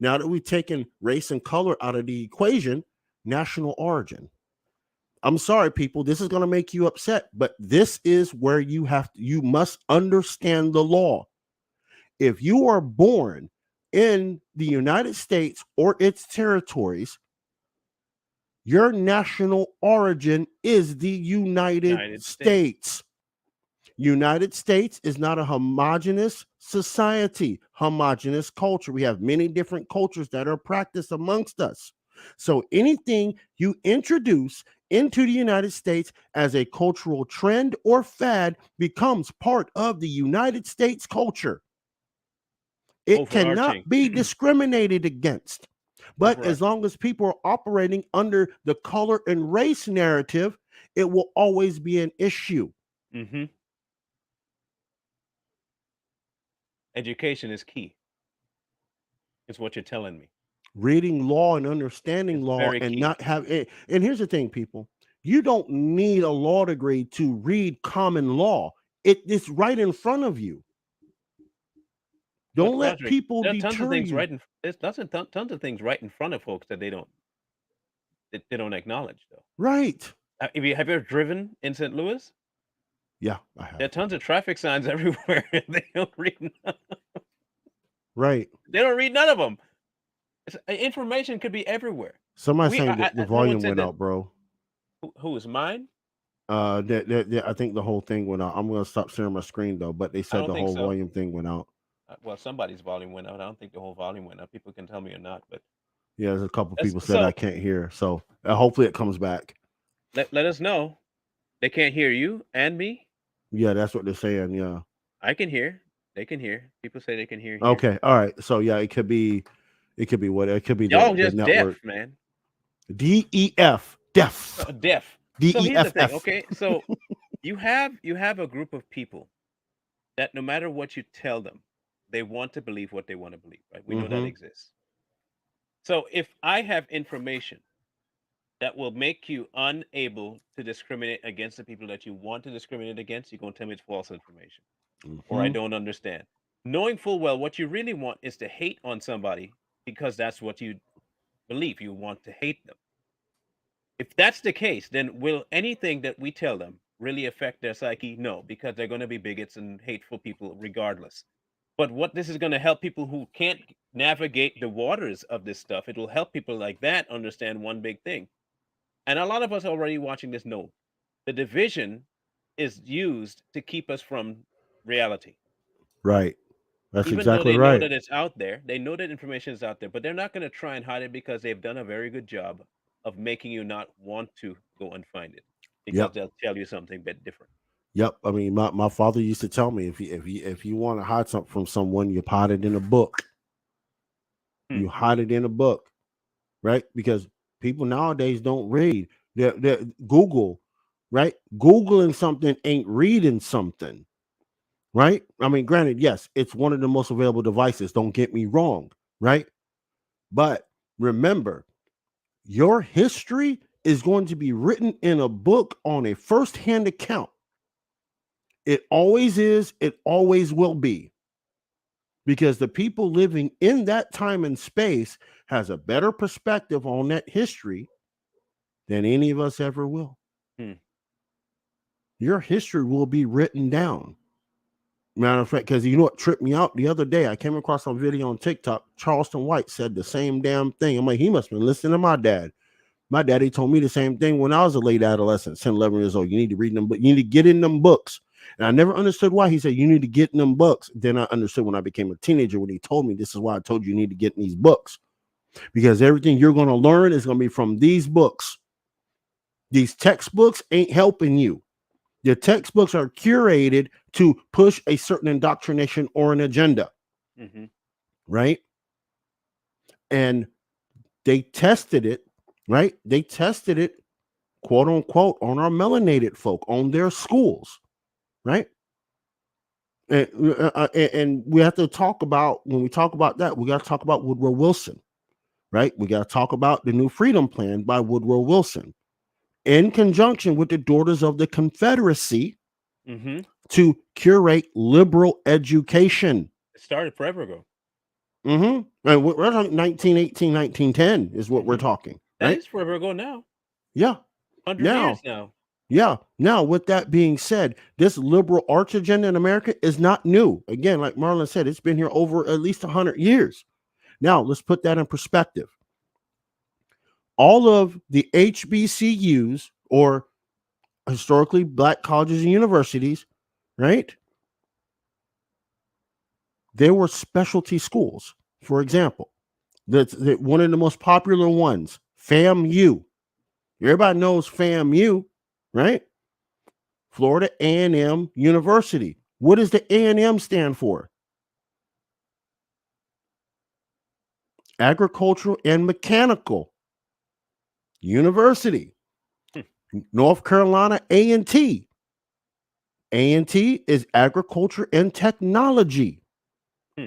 that we've taken race and color out of the equation, national origin. I'm sorry, people. This is going to make you upset, but this is where you must understand the law. If you are born in the United States or its territories, your national origin is the United United States. States. United States is not a homogenous society, homogenous culture. We have many different cultures that are practiced amongst us. So anything you introduce into the United States as a cultural trend or fad becomes part of the United States culture. It cannot Overarching. be discriminated against. But as Overarching. long as people are operating under the color and race narrative, it will always be an issue. Mm-hmm. Education is key. Is what you're telling me. Reading law and understanding It's law very and key. not have it. And here's the thing, people, you don't need a law degree to read common law. It's right in front of you. But Don't let Roderick, people there are tons of deter things you. right in. There's tons of things right in front of folks that they don't acknowledge though. Right. Have you ever driven in St. Louis? Yeah, I There have. are tons of traffic signs everywhere. They don't read. Right. They don't read none of them. Information could be everywhere. Somebody saying that the Someone volume said went that. out, bro. Who is mine? I think the whole thing went out. I'm gonna stop sharing my screen though, but they I said don't the think whole so. volume thing went out. Well, somebody's volume went out. I don't think the whole volume went out. People can tell me or not, but Yeah, there's a couple that's, people said I so can't hear. So hopefully it comes back. let us know. They can't hear you and me. Yeah, that's what they're saying. Yeah. I can hear. They can hear. People say they can hear here. Okay. All right. So yeah, it could be what it could be Y'all the just network. deaf, man. DEF deaf Deaf. So here's the thing. DEFF. Okay, so you have a group of people that no matter what you tell them, they want to believe what they want to believe. Right? We know that Mm-hmm. exists. So if I have information that will make you unable to discriminate against the people that you want to discriminate against, you're going to tell me it's false information or I Mm-hmm. don't understand. Knowing full well what you really want is to hate on somebody because that's what you believe. You want to hate them. If that's the case, then will anything that we tell them really affect their psyche? No, because they're going to be bigots and hateful people regardless. But what this is going to help people who can't navigate the waters of this stuff, it will help people like that understand one big thing. And a lot of us already watching this know the division is used to keep us from reality. Right. That's Even though exactly they know right. that it's out there, they know that information is out there, but they're not going to try and hide it because they've done a very good job of making you not want to go and find it because Yep. they'll tell you something bit different. Yep. I mean, my father used to tell me if you want to hide something from someone, you hide it in a book. Hmm. You hide it in a book, right? Because people nowadays don't read. They're Google, right? Googling something ain't reading something, right? I mean, granted, yes, it's one of the most available devices. Don't get me wrong, right? But remember, your history is going to be written in a book on a first-hand account. It always is, it always will be. Because the people living in that time and space has a better perspective on that history than any of us ever will. Hmm. Your history will be written down. Matter of fact, because you know what tripped me out the other day? I came across some video on TikTok. Charleston White said the same damn thing. I'm like, he must have been listening to my dad. My daddy told me the same thing when I was a late adolescent, 10, 11 years old. You need to read them, but you need to get in them books. And I never understood why. He said, you need to get in them books. Then I understood when I became a teenager when he told me, this is why I told you need to get in these books. Because everything you're going to learn is going to be from these books. These textbooks ain't helping you. The textbooks are curated to push a certain indoctrination or an agenda, Mm-hmm. right? And they tested it, right? They tested it, quote unquote, on our melanated folk, on their schools, right? And we have to talk about, when we talk about that, we got to talk about Woodrow Wilson, right? We got to talk about the New Freedom Plan by Woodrow Wilson in conjunction with the Daughters of the Confederacy Mm-hmm. to curate liberal education. It started forever ago. And we're talking 1918, 1910 is what we're Mm-hmm. talking, That right? is forever ago now. Yeah. 100 years Now, now. yeah. Now, with that being said, this liberal arts agenda in America is not new. Again, like Marlon said, it's been here over at least 100 years. Now, let's put that in perspective. All of the HBCUs, or historically black colleges and universities, right? They were specialty schools. For example, that's one of the most popular ones, FAMU. Everybody knows FAMU, right? Florida A&M University. What does the A&M stand for? Agricultural and Mechanical University. Hmm. North Carolina A&T. A&T is Agriculture and Technology, Hmm.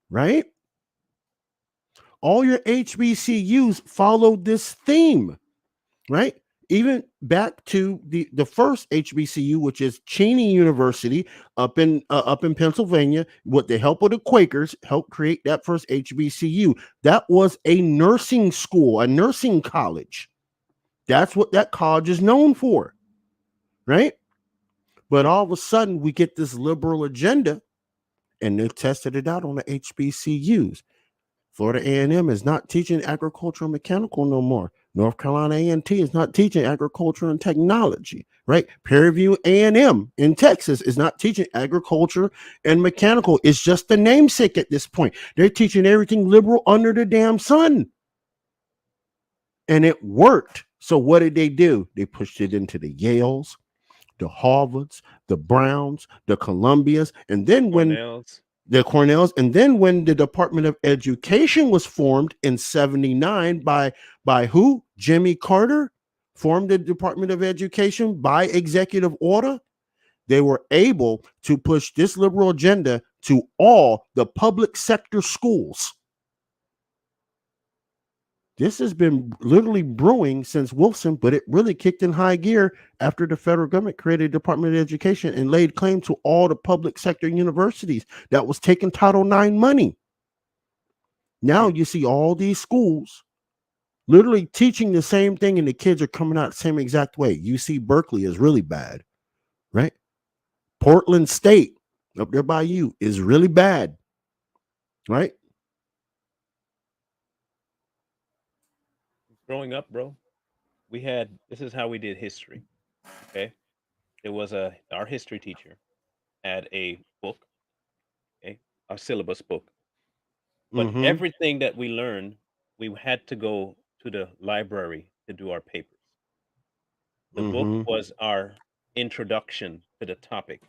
right? All your HBCUs follow this theme, right? Even back to the first HBCU, which is Cheney University up in Pennsylvania, with the help of the Quakers, helped create that first HBCU. That was a nursing school, a nursing college. That's what that college is known for, right? But Hmm. all of a sudden, we get this liberal agenda, and they tested it out on the HBCUs. Florida A&M is not teaching agriculture and mechanical no more. North Carolina A&T is not teaching agriculture and technology, right? Prairie View A&M in Texas is not teaching agriculture and mechanical. It's just the namesake at this point. They're teaching everything liberal under the damn sun. And it worked. So what did they do? They pushed it into the Yales, the Harvards, the Browns, the Columbias, and then when Cornell's. the Cornells, and then when the Department of Education was formed in 79 by who? Jimmy Carter formed the Department of Education by executive order. They were able to push this liberal agenda to all the public sector schools. This has been literally brewing since Wilson, but it really kicked in high gear after the federal government created the Department of Education and laid claim to all the public sector universities that was taking Title IX money. Now Hmm. you see all these schools literally teaching the same thing, and the kids are coming out the same exact way. UC Berkeley is really bad, right? Portland State up there by you is really bad, right? Growing up, bro, we had this is how we did history. Okay. There was our history teacher had a book, okay, our syllabus book. But Mm-hmm. everything that we learned, we had to go to the library to do our papers. The book Mm-hmm. was our introduction to the topic.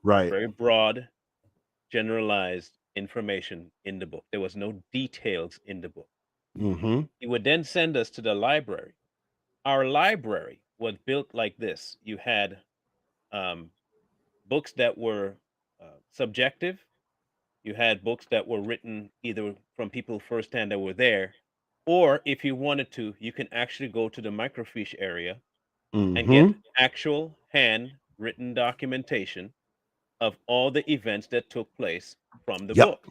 Right. Very broad, generalized information in the book. There was no details in the book. Mm-hmm. He would then send us to the library. Our library was built like this. You had um, books that were subjective. You had books that were written either from people firsthand that were there, or if you wanted to, you can actually go to the microfiche area and get Mm-hmm. actual handwritten documentation of all the events that took place from the Yep. book.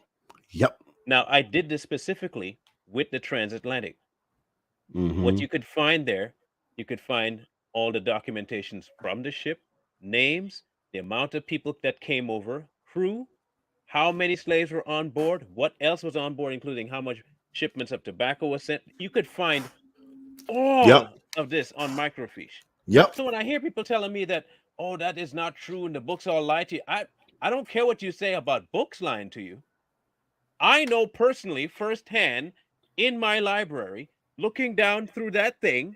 Yep. Now, I did this specifically with the transatlantic. What Mm-hmm. you could find there, you could find all the documentations from the ship, names. the amount of people that came over, crew, how many slaves were on board, what else was on board, including how much shipments of tobacco was sent. You could find Yep. all of this on microfiche. Yep. So when I hear people telling me that, oh, that is not true and the books all lie to you, I don't care what you say about books lying to you. I know personally, firsthand, in my library, looking down through that thing,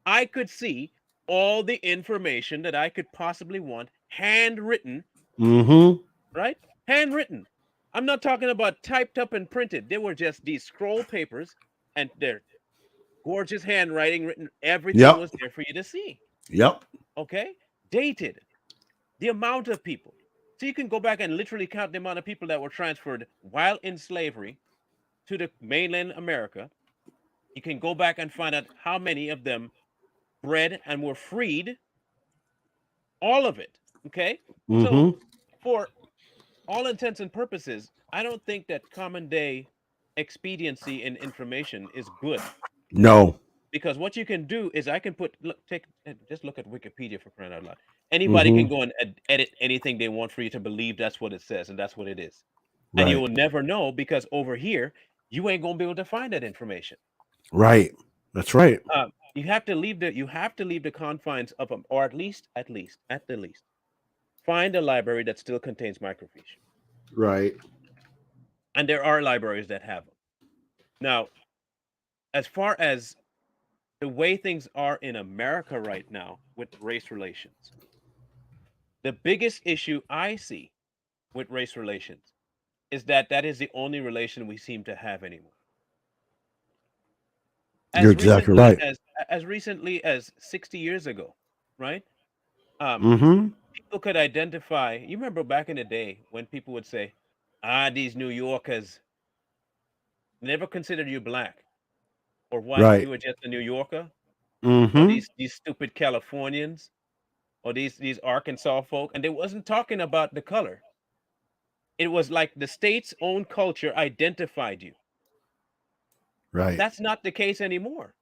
I could see all the information that I could possibly want, handwritten, Mm-hmm. right? Handwritten. I'm not talking about typed up and printed. They were just these scroll papers, and their gorgeous handwriting written. Everything Yep. was there for you to see. Yep. Okay? Dated. The amount of people. So you can go back and literally count the amount of people that were transferred while in slavery to the mainland America. You can go back and find out how many of them bred and were freed. All of it. Okay? So Mm-hmm. for all intents and purposes, I don't think that common day expediency in information is good, No. because what you can do is I can put look take just look at Wikipedia, for crying out loud. Anybody can Mm-hmm. go and edit anything they want for you to believe that's what it says and that's what it is, and you Right. will never know because over here you ain't gonna be able to find that information. Right. That's right. You have to leave the confines of them, or at the least, find a library that still contains microfiche, Right. and there are libraries that have them. Now, as far as the way things are in America right now with race relations, the biggest issue I see with race relations is that that is the only relation we seem to have anymore. You're As exactly recently right. as recently as 60 years ago, right? Um, Mm-hmm. People could identify. You remember back in the day when people would say, "Ah, these New Yorkers never considered you black or white. Right. You were just a New Yorker." Or Mm-hmm. these stupid Californians, or these Arkansas folk, and they wasn't talking about the color. It was like the state's own culture identified you. Right. That's not the case anymore.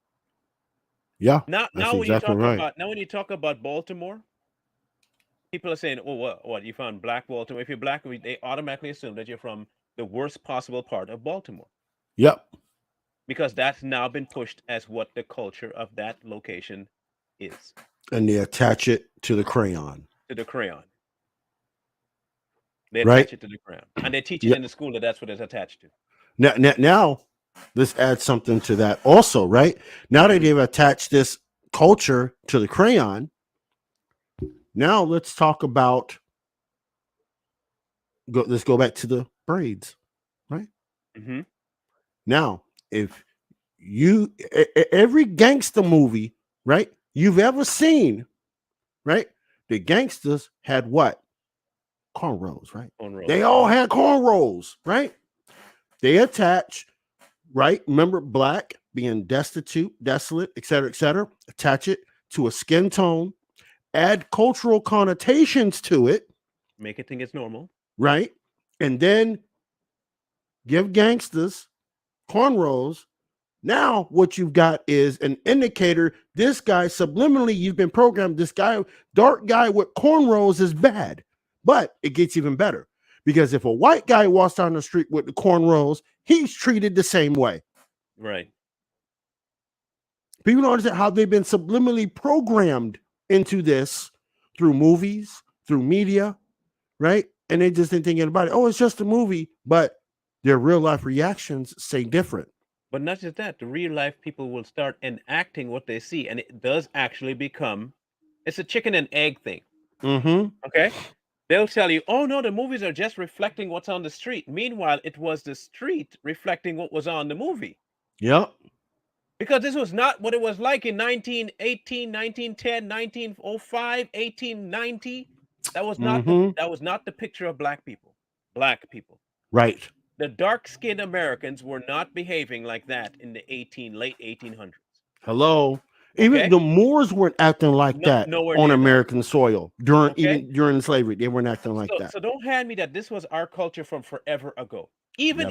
Yeah. Now, That's exactly right. when you talk about Baltimore, people are saying, "Oh, what? You found black Baltimore? If you're black, they automatically assume that you're from the worst possible part of Baltimore Yep. because that's now been pushed as what the culture of that location is, And they attach it to the crayon. to the crayon. They Right. attach it to the crayon, and they teach it Yeah. in the school that that's what it's attached to. Now, let's add something to that also, right? Now that Mhm. they've attached this culture to the crayon, now let's talk about let's go back to the braids, right? Mhm. Now, if every gangster movie, right, you've ever seen, right? The gangsters had what? Cornrows, right? They Cornrows. all Mhm. had cornrows, right? They attach, right? Remember, black being destitute, desolate, et cetera, attach it to a skin tone, add cultural connotations to it, Make it think it's normal. right? And then give gangsters cornrows. Now, what you've got is an indicator. This guy, subliminally, you've been programmed. This guy, dark guy with cornrows, is bad. But it gets even better because if a white guy walks down the street with the cornrows, he's treated the same way. Right. People don't understand how they've been subliminally programmed into this through movies, through media, right? And they just ain't thinking about it. Oh, it's just a movie, but their real life reactions say different. But not just that, the real life people will start enacting what they see, and it does actually become it's a chicken and egg thing. Mm-hmm. Okay? They'll tell you, "Oh no, the movies are just reflecting what's on the street." Meanwhile, it was the street reflecting what was on the movie. Yep. Because this was not what it was like in 1918, 1910, 1905, 1890. Mm-hmm. That was not the picture of black people. Black people. Right. The dark-skinned Americans were not behaving like that in the late 1800s. Hello. Even Okay? the Moors weren't acting like Not that nowhere on near that. American soil during Okay? even during slavery. They weren't acting like So that. don't hand me that this was our culture from forever ago. Never. Even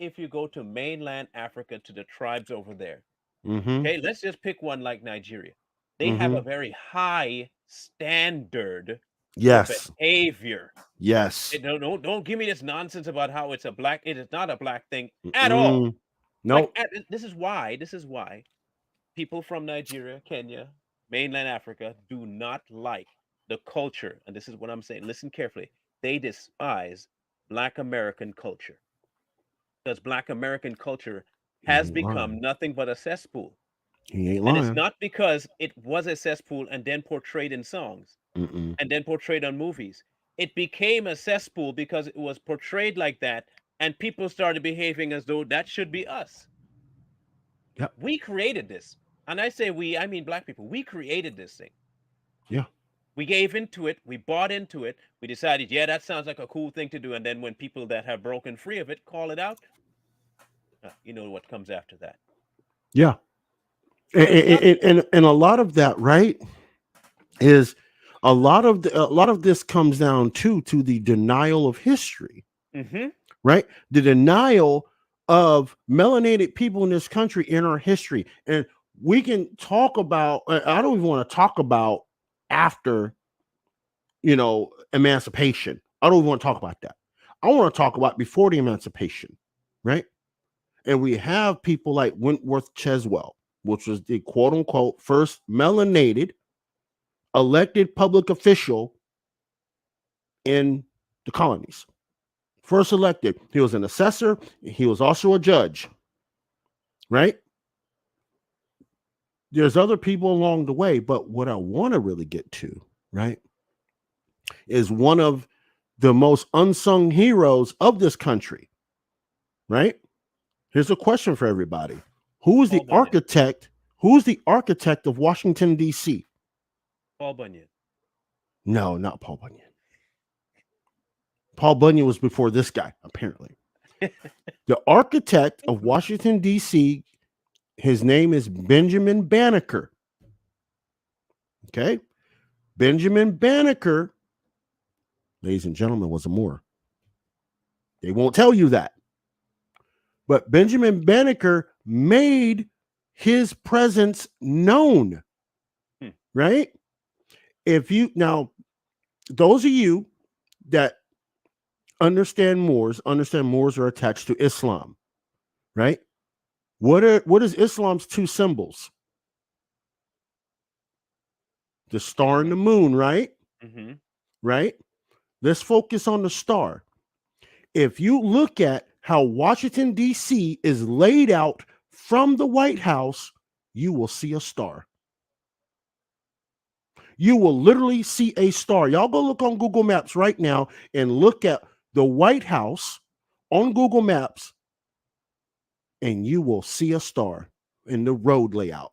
if you go to mainland Africa to the tribes over there. Mm-hmm. Okay, let's just pick one like Nigeria. They have Mm-hmm. a very high standard your Yes. behavior. Yes. Don't give me this nonsense about how it's a black. It is not a black thing at all. Mm, nope. This is why people from Nigeria, Kenya, mainland Africa do not like the culture. And this is what I'm saying. Listen carefully. They despise Black American culture because Black American culture He has ain't become lying. nothing but a cesspool. He ain't And it's lying. not because it was a cesspool and then portrayed in songs Mm-mm. and then portrayed on movies. It became a cesspool because it was portrayed like that, and people started behaving as though that should be us. Yep. We created this. And I say we, I mean black people. We created this thing. Yeah. We gave into it, we bought into it, we decided, yeah, that sounds like a cool thing to do. And then when people that have broken free of it call it out, you know what comes after that. Yeah. So it's not. And a lot of that, right, is a lot of this comes down to the denial of history, Mm-hmm. right? The denial of melanated people in this country in our history. And we can talk about, I don't even want to talk about after, emancipation. I don't even want to talk about that. I want to talk about before the emancipation, right? And we have people like Wentworth Cheswell, which was the quote unquote first melanated elected public official in the colonies. First elected. He was an assessor. He was also a judge, right? There's other people along the way, but what I want to really get to, right, is one of the most unsung heroes of this country, right? Here's a question for everybody. Who is the Paul Bunyan. architect? Who's the architect of Washington, D.C.? Paul Bunyan. No, not Paul Bunyan. Paul Bunyan was before this guy, apparently. The architect of Washington, D.C., his name is Benjamin Banneker. Okay. Benjamin Banneker, ladies and gentlemen, was a Moor. They won't tell you that. But Benjamin Banneker made his presence known, Hmm. right? If you now, those of you that understand Moors are attached to Islam, right? What is Islam's two symbols? The star and the moon, right? Mm-hmm. Right? Let's focus on the star. If you look at how Washington, D.C. is laid out from the White House, you will see a star. You will literally see a star. Y'all go look on Google Maps right now and look at the White House on Google Maps, and you will see a star in the road layout.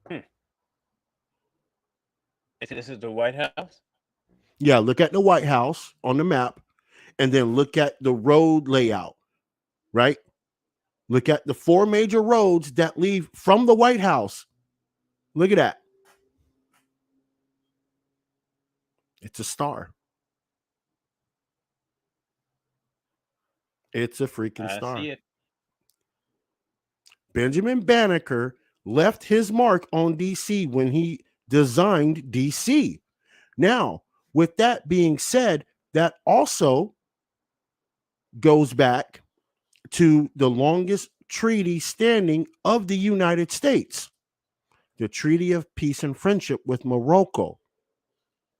Hmm. This is the White House. Yeah, look at the White House on the map and then look at the road layout, right? Look at the four major roads that leave from the White House. Look at that. It's a star. It's a freaking I see star. it. Benjamin Banneker left his mark on DC when he designed DC. Now, with that being said, that also goes back to the longest treaty standing of the United States, the Treaty of Peace and Friendship with Morocco,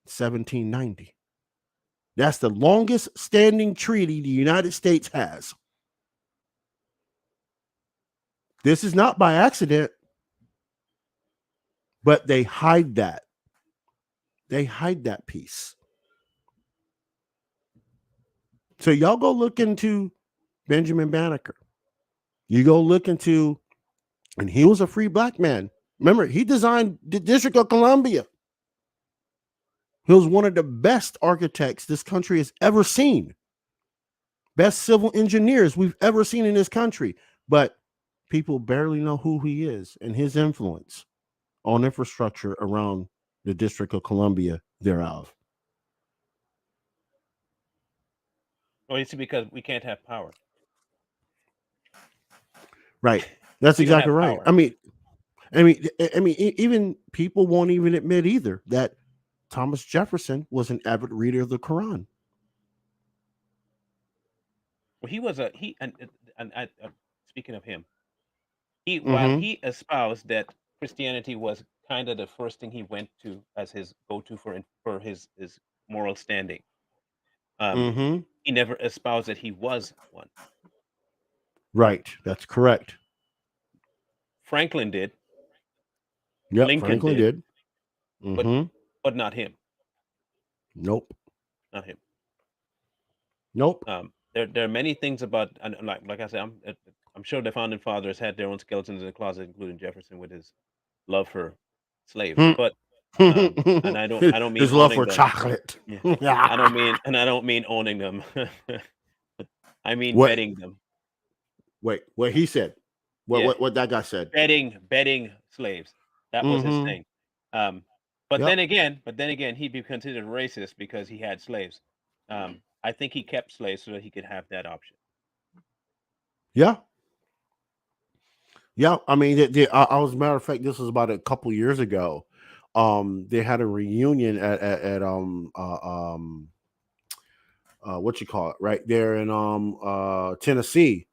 1790. That's the longest standing treaty the United States has. This is not by accident, but they hide that. They hide that piece. So y'all go look into Benjamin Banneker. You go look into, and he was a free black man. Remember, he designed the District of Columbia. He was one of the best architects this country has ever seen. Best civil engineers we've ever seen in this country. But people barely know who he is and his influence on infrastructure around the District of Columbia thereof. Oh, you see, because we can't have power. Right. That's We don't exactly have right. power. I mean, Even people won't even admit either that Thomas Jefferson was an avid reader of the Quran. Well, he was a he and I, speaking of him, he while Mm-hmm. he espoused that Christianity was kind of the first thing he went to as his go-to for his moral standing. Um, Mm-hmm. he never espoused that he was one. Right. That's correct. Franklin did, Yep. Lincoln Franklin did, did. but Mm-hmm. not him, Nope. not him. Nope. There are many things about, and like I said, I'm sure the founding fathers had their own skeletons in the closet, including Jefferson with his love for slaves. Hmm. But and I don't mean His love owning for them. chocolate. Yeah, and I don't mean owning them. I mean What? betting them. Wait. What he said? What? Yeah, What that guy said? betting slaves. That was his Mm-hmm. thing. Um, but Yep. then again, he'd be considered racist because he had slaves. I think he kept slaves so that he could have that option. Yeah. Yeah. I was, matter of fact, this was about a couple years ago. They had a reunion at what you call it, right there in Tennessee,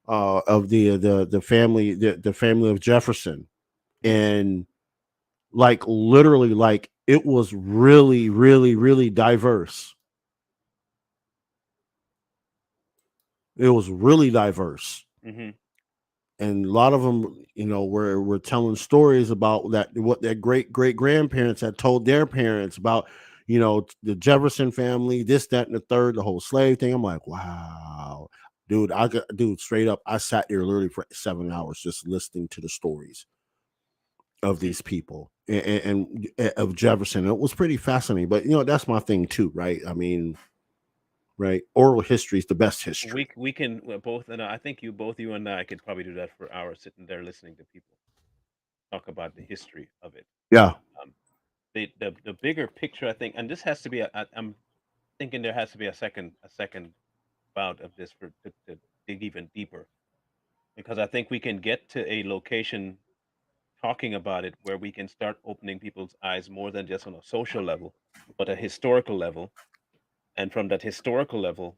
of the family of Jefferson. Mhm. And like literally, like it was really, really, really diverse. It was really diverse. Mhm. And a lot of them, were telling stories about that, what their great grandparents had told their parents about, the Jefferson family, this, that, and the third, the whole slave thing. I'm like, wow, dude, dude, straight up, I sat there literally for 7 hours just listening to the stories of Hmm. these people, and of Jefferson. It was pretty fascinating, but that's my thing too, right? Right, oral history is the best history. We can both, and I think you and I could probably do that for hours, sitting there listening to people talk about the history of it. Yeah. Um, the bigger picture, I think, and this has to be. I'm thinking there has to be a second bout of this to dig even deeper, because I think we can get to a location talking about it where we can start opening people's eyes more than just on a social level, but a historical level, and from that historical level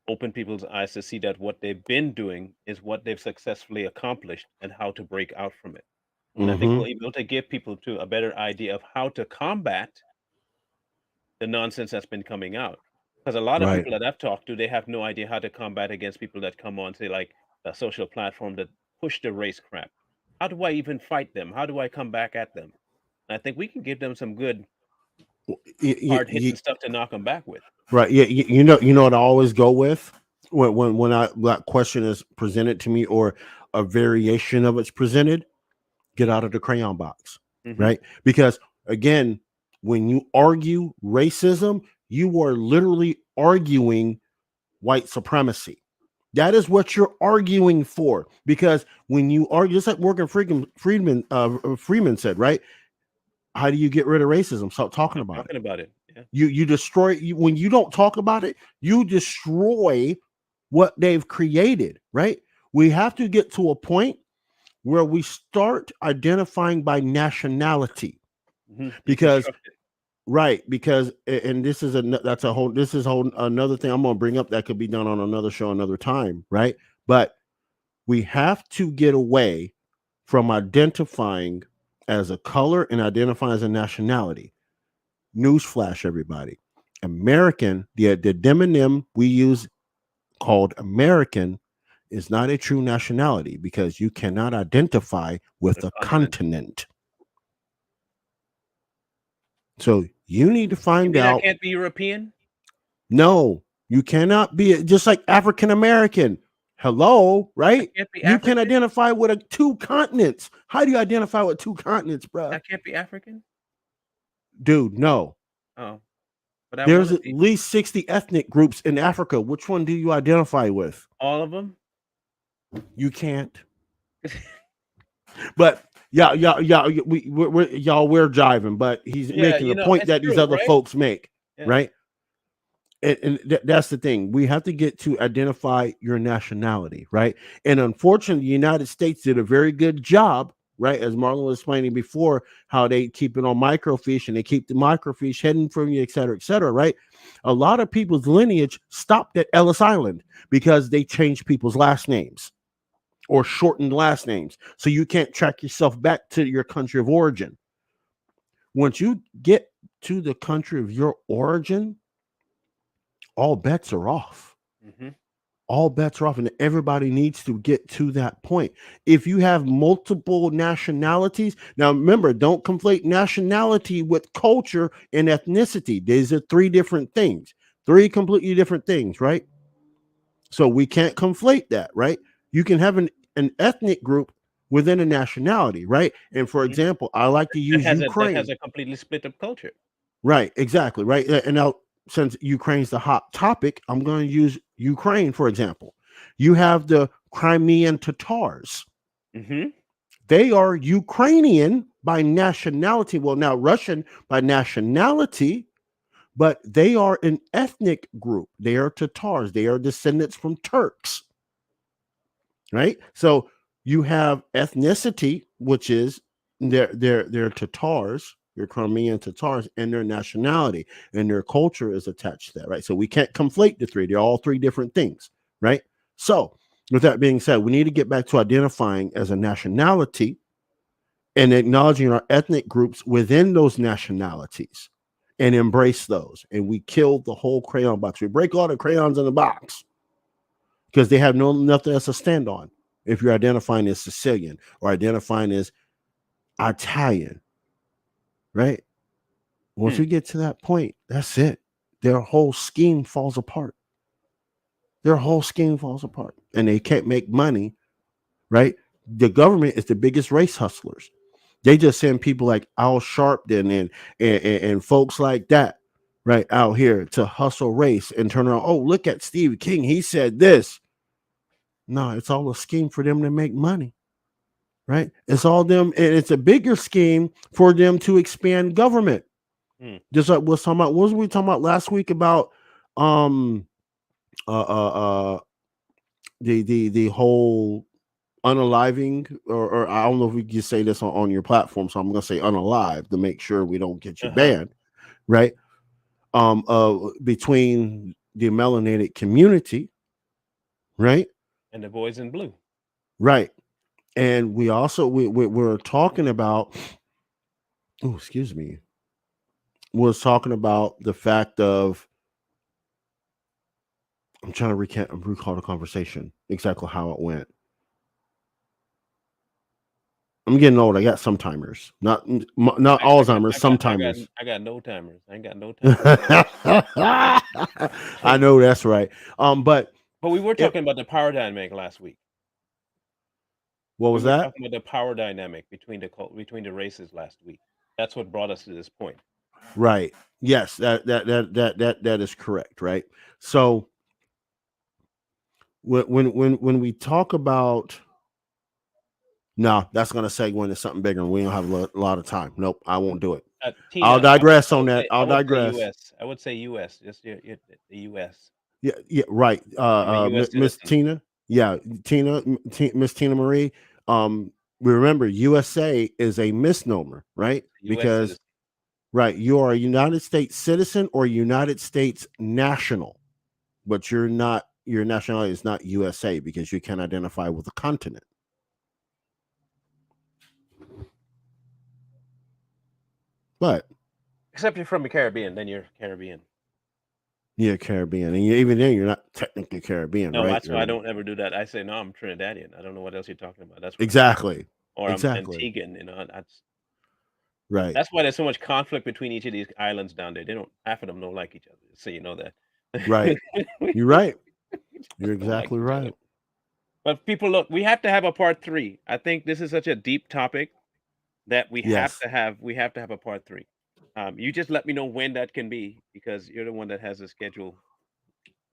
open people's eyes to see that what they've been doing is what they've successfully accomplished and how to break out from it. And I think Mm-hmm. we'll be able to give people to a better idea of how to combat the nonsense that's been coming out. Because a lot of Right. people that I've talked to, they have no idea how to combat against people that come on, say, like a social platform that push the race crap. How do I even fight them? How do I come back at them? And I think we can give them some good hard hitting stuff to knock them back with. Right. Yeah. You know what I always go with when that question is presented to me, or a variation of it's presented. Get out of the crayon box. Hmm. Right. Because again, when you argue racism, you are literally arguing white supremacy. That is what you're arguing for. Because when you argue, just like Morgan Freeman said, right? How do you get rid of racism? Stop talking Stop about it. talking about it. Yeah. You destroy, when you don't talk about it, you destroy what they've created, right? We have to get to a point where we start identifying by nationality. Because Deconstruct it. right, because and this is a whole another thing I'm going to bring up that could be done on another show another time, right? But we have to get away from identifying as a color and identifying as a nationality. Newsflash, everybody. American, the demonym we use called American is not a true nationality, because you cannot identify The with a continent. continent. So you need to You find mean I out. can't be European? No, you cannot be just like African American. Hello, I right? can't be You can African? identify with two continents. How do you identify with two continents, I bruh? can't be African? Dude, no. Oh, but I There's wanna at be. least 60 ethnic groups in Africa. Which one do you identify with? All of them. You can't. But yeah, we're jiving, but he's Yeah, making the point it's that these true, other right? folks make, Yeah. right? That's the thing. We have to get to identify your nationality, right? And unfortunately, the United States did a very good job right? As Marlon was explaining before, how they keep it on microfiche and they keep the microfiche hidden from you, et cetera, right? A lot of people's lineage stopped at Ellis Island because they changed people's last names or shortened last names. So you can't track yourself back to your country of origin. Once you get to the country of your origin, all bets are off. Hmm. All bets are off, and everybody needs to get to that point. If you have multiple nationalities, now remember, don't conflate nationality with culture and ethnicity. These are three different things, three completely different things, right? So we can't conflate that, right? You can have an ethnic group within a nationality, right? And for Hmm. example, I like to That use has a that has Ukraine. a completely split up culture. Right, exactly, right. And now, since Ukraine's the hot topic, I'm going to use Ukraine for example. You have the Crimean Tatars. Hmm. They are Ukrainian by nationality. Well, now Russian by nationality, but they are an ethnic group. They are Tatars. They are descendants from Turks, right? So you have ethnicity, which is they're Tatars, they're Crimean Tatars, and their nationality and their culture is attached to that, right? So we can't conflate the three; they're all three different things, right? So, with that being said, we need to get back to identifying as a nationality and acknowledging our ethnic groups within those nationalities and embrace those. And we kill the whole crayon box. We break all the crayons in the box because they have nothing else to stand on. If you're identifying as Sicilian or identifying as Italian, right? Once Hmm. we get to that point, that's it. Their whole scheme falls apart. Their whole scheme falls apart, and they can't make money, right? The government is the biggest race hustlers. They just send people like Al Sharpton and folks like that, right, out here to hustle race and turn around. Oh, look at Steve King. He said this. No, it's all a scheme for them to make money, right? It's all them, and it's a bigger scheme for them to expand government. Hmm. Just like what's talking about, what was we talking about last week about um uh uh, uh the whole unaliving, or I don't know if we can say this on your platform, so I'm gonna say unalive to make sure we don't get you Uh-huh. banned, right? Between the melanated community, right? And the boys in blue. Right. And we also we're talking about, oh, excuse me, was talking about the fact of, I'm trying to recall the conversation exactly how it went. I'm getting old. I got some timers, not I got Alzheimer's, I got some I got timers. I got no timers. I ain't got no timers. I know that's right. But But we were it, talking about the power dynamic last week. what We was were that? talking about the power dynamic between the races last week. That's what brought us to this point. Right. Yes, that is correct. Right. So when we talk about, no, that's going to segue into something bigger, and we don't have a lot of time. Nope, I won't do it. I'll Tina, digress I on would that. say I I'll would say digress. U.S. I would say U.S. Just the U.S. Yeah, yeah, right. I'm a U.S. Miss citizen. Tina. Yeah, Miss Tina Marie. Um, we remember USA is a misnomer, right? U.S. Because citizen. right, you are a United States citizen or United States national, but you're not. Your nationality is not USA because you can identify with a continent. But Except you're from the Caribbean, then you're Caribbean. you're Caribbean, and even then, you're not technically Caribbean, No, right? that's why I You're don't ever do that. I say no, I'm Trinidadian. I don't know what else you're talking about. That's what I say. exactly, Or I'm exactly Antiguan. right, That's why there's so much conflict between each of these islands down there. They don't half of them don't like each other. So you know that. right. We You're right. You're just don't like exactly each other. right. But people, look, we have to have a part three. I think this is such a deep topic that Yes. we have to have a part three. You just let me know when that can be because you're the one that has a schedule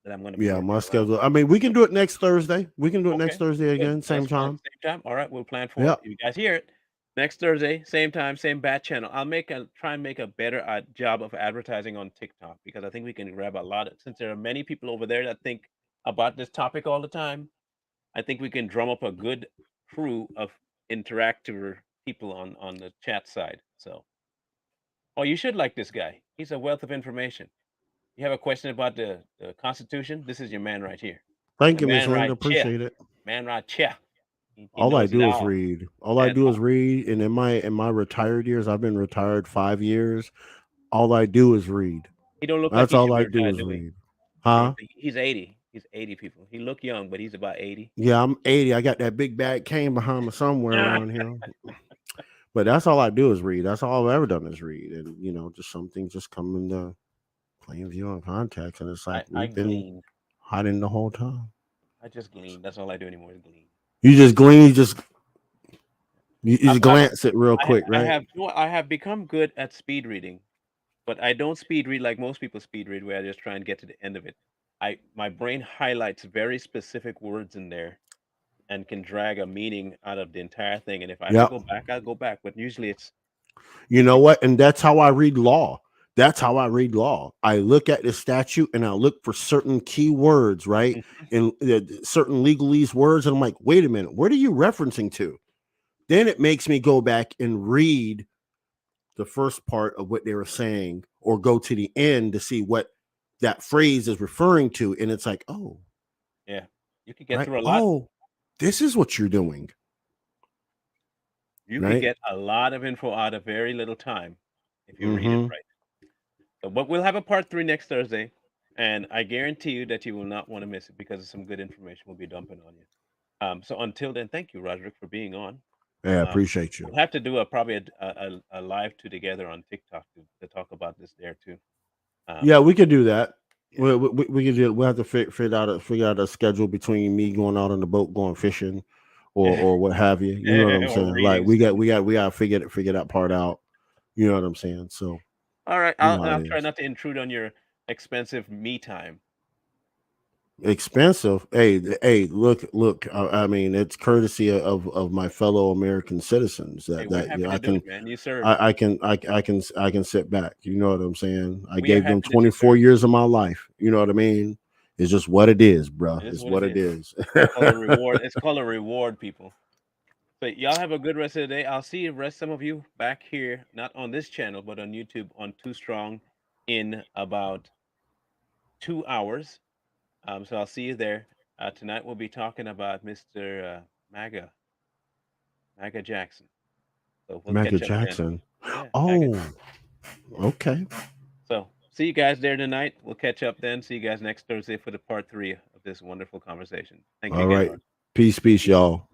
that I'm going to be Yeah, working my around. schedule. I mean, we can do it next Thursday. We can do it next Okay, Thursday good. again, That's same fine. time. Same time. All right, we'll plan for it. Yep. You guys hear it next Thursday, same time, same bat channel. I'll try and make a better job of advertising on TikTok because I think we can grab a lot of, since there are many people over there that think about this topic all the time. I think we can drum up a good crew of interactive people on the chat side. So, oh, you should like this guy. He's a wealth of information. You have a question about the Constitution? This is your man right here. Thank The you, Miss man Linda. right here. Appreciate it. Man right here. He All I knows it do is all. read. All I That's do all. is read. And in my retired years, I've been retired 5 years. All I do is read. He don't look like That's he all should be I do retired, is do he? read. Huh? He's 80. He's 80 people. He look young, but he's about 80. Yeah, I'm 80. I got that big bag cane behind me somewhere around here. But that's all I do is read. That's all I've ever done is read. And just something just come into plain view and context. And it's like I we've been glean. hiding the whole time. I just glean. That's all I do anymore is glean. You just glean, you I've, just I've, glance it real quick, I right? have no, I have become good at speed reading, but I don't speed read like most people speed read, where I just try and get to the end of it. My brain highlights very specific words in there and can drag a meaning out of the entire thing. And if I have to Yep. go back, I'll go back. But usually You know it's what? And that's how I read law. That's how I read law. I look at the statute and I look for certain key words, right? Mhm. And certain legalese words. And I'm like, wait a minute, what are you referencing to? Then it makes me go back and read the first part of what they were saying or go to the end to see what that phrase is referring to. And it's like, oh, Yeah, you could get right. through a lot. Oh, this is what you're doing, You could right? get a lot of info out of very little time if you read it Mm-hmm. right. So, but we'll have a part three next Thursday, and I guarantee you that you will not want to miss it because some good information will be dumping on you. So until then, thank you, Roderick, for being on. Yeah, Um, appreciate you. we'll have to do probably a live two together on TikTok to talk about this there too. Yeah, Um, we could do that. yeah. We could do. We have to figure out a schedule between me going out on the boat, going fishing, or what have you. You know what I'm Or saying? Like reading stuff. we got to figure that part out. You know what I'm saying? So All right, you know how it I'll try is. not to intrude on your expensive me time. Expensive. Hey, look. I mean, it's courtesy of my fellow American citizens Hey, that we're that happy to I do can it, man. You served. I can sit back. You know what I'm saying? I We are gave them happy that you 24 served. years of my life. You know what I mean? It's just what it is, bruh. It is It's what it what it is. is. It's called a reward. It's called a reward, people. So y'all have a good rest of the day. I'll see the rest some of you back here, not on this channel, but on YouTube on Too Strong in about 2 hours. So I'll see you there. Tonight we'll be talking about Mr. Maga, Maga Jackson. So we'll Michael catch up then. Jackson. Yeah, Maga. Oh, okay. So see you guys there tonight. We'll catch up then. See you guys next Thursday for the part three of this wonderful conversation. Thank you All again, right. Rod. Peace, y'all.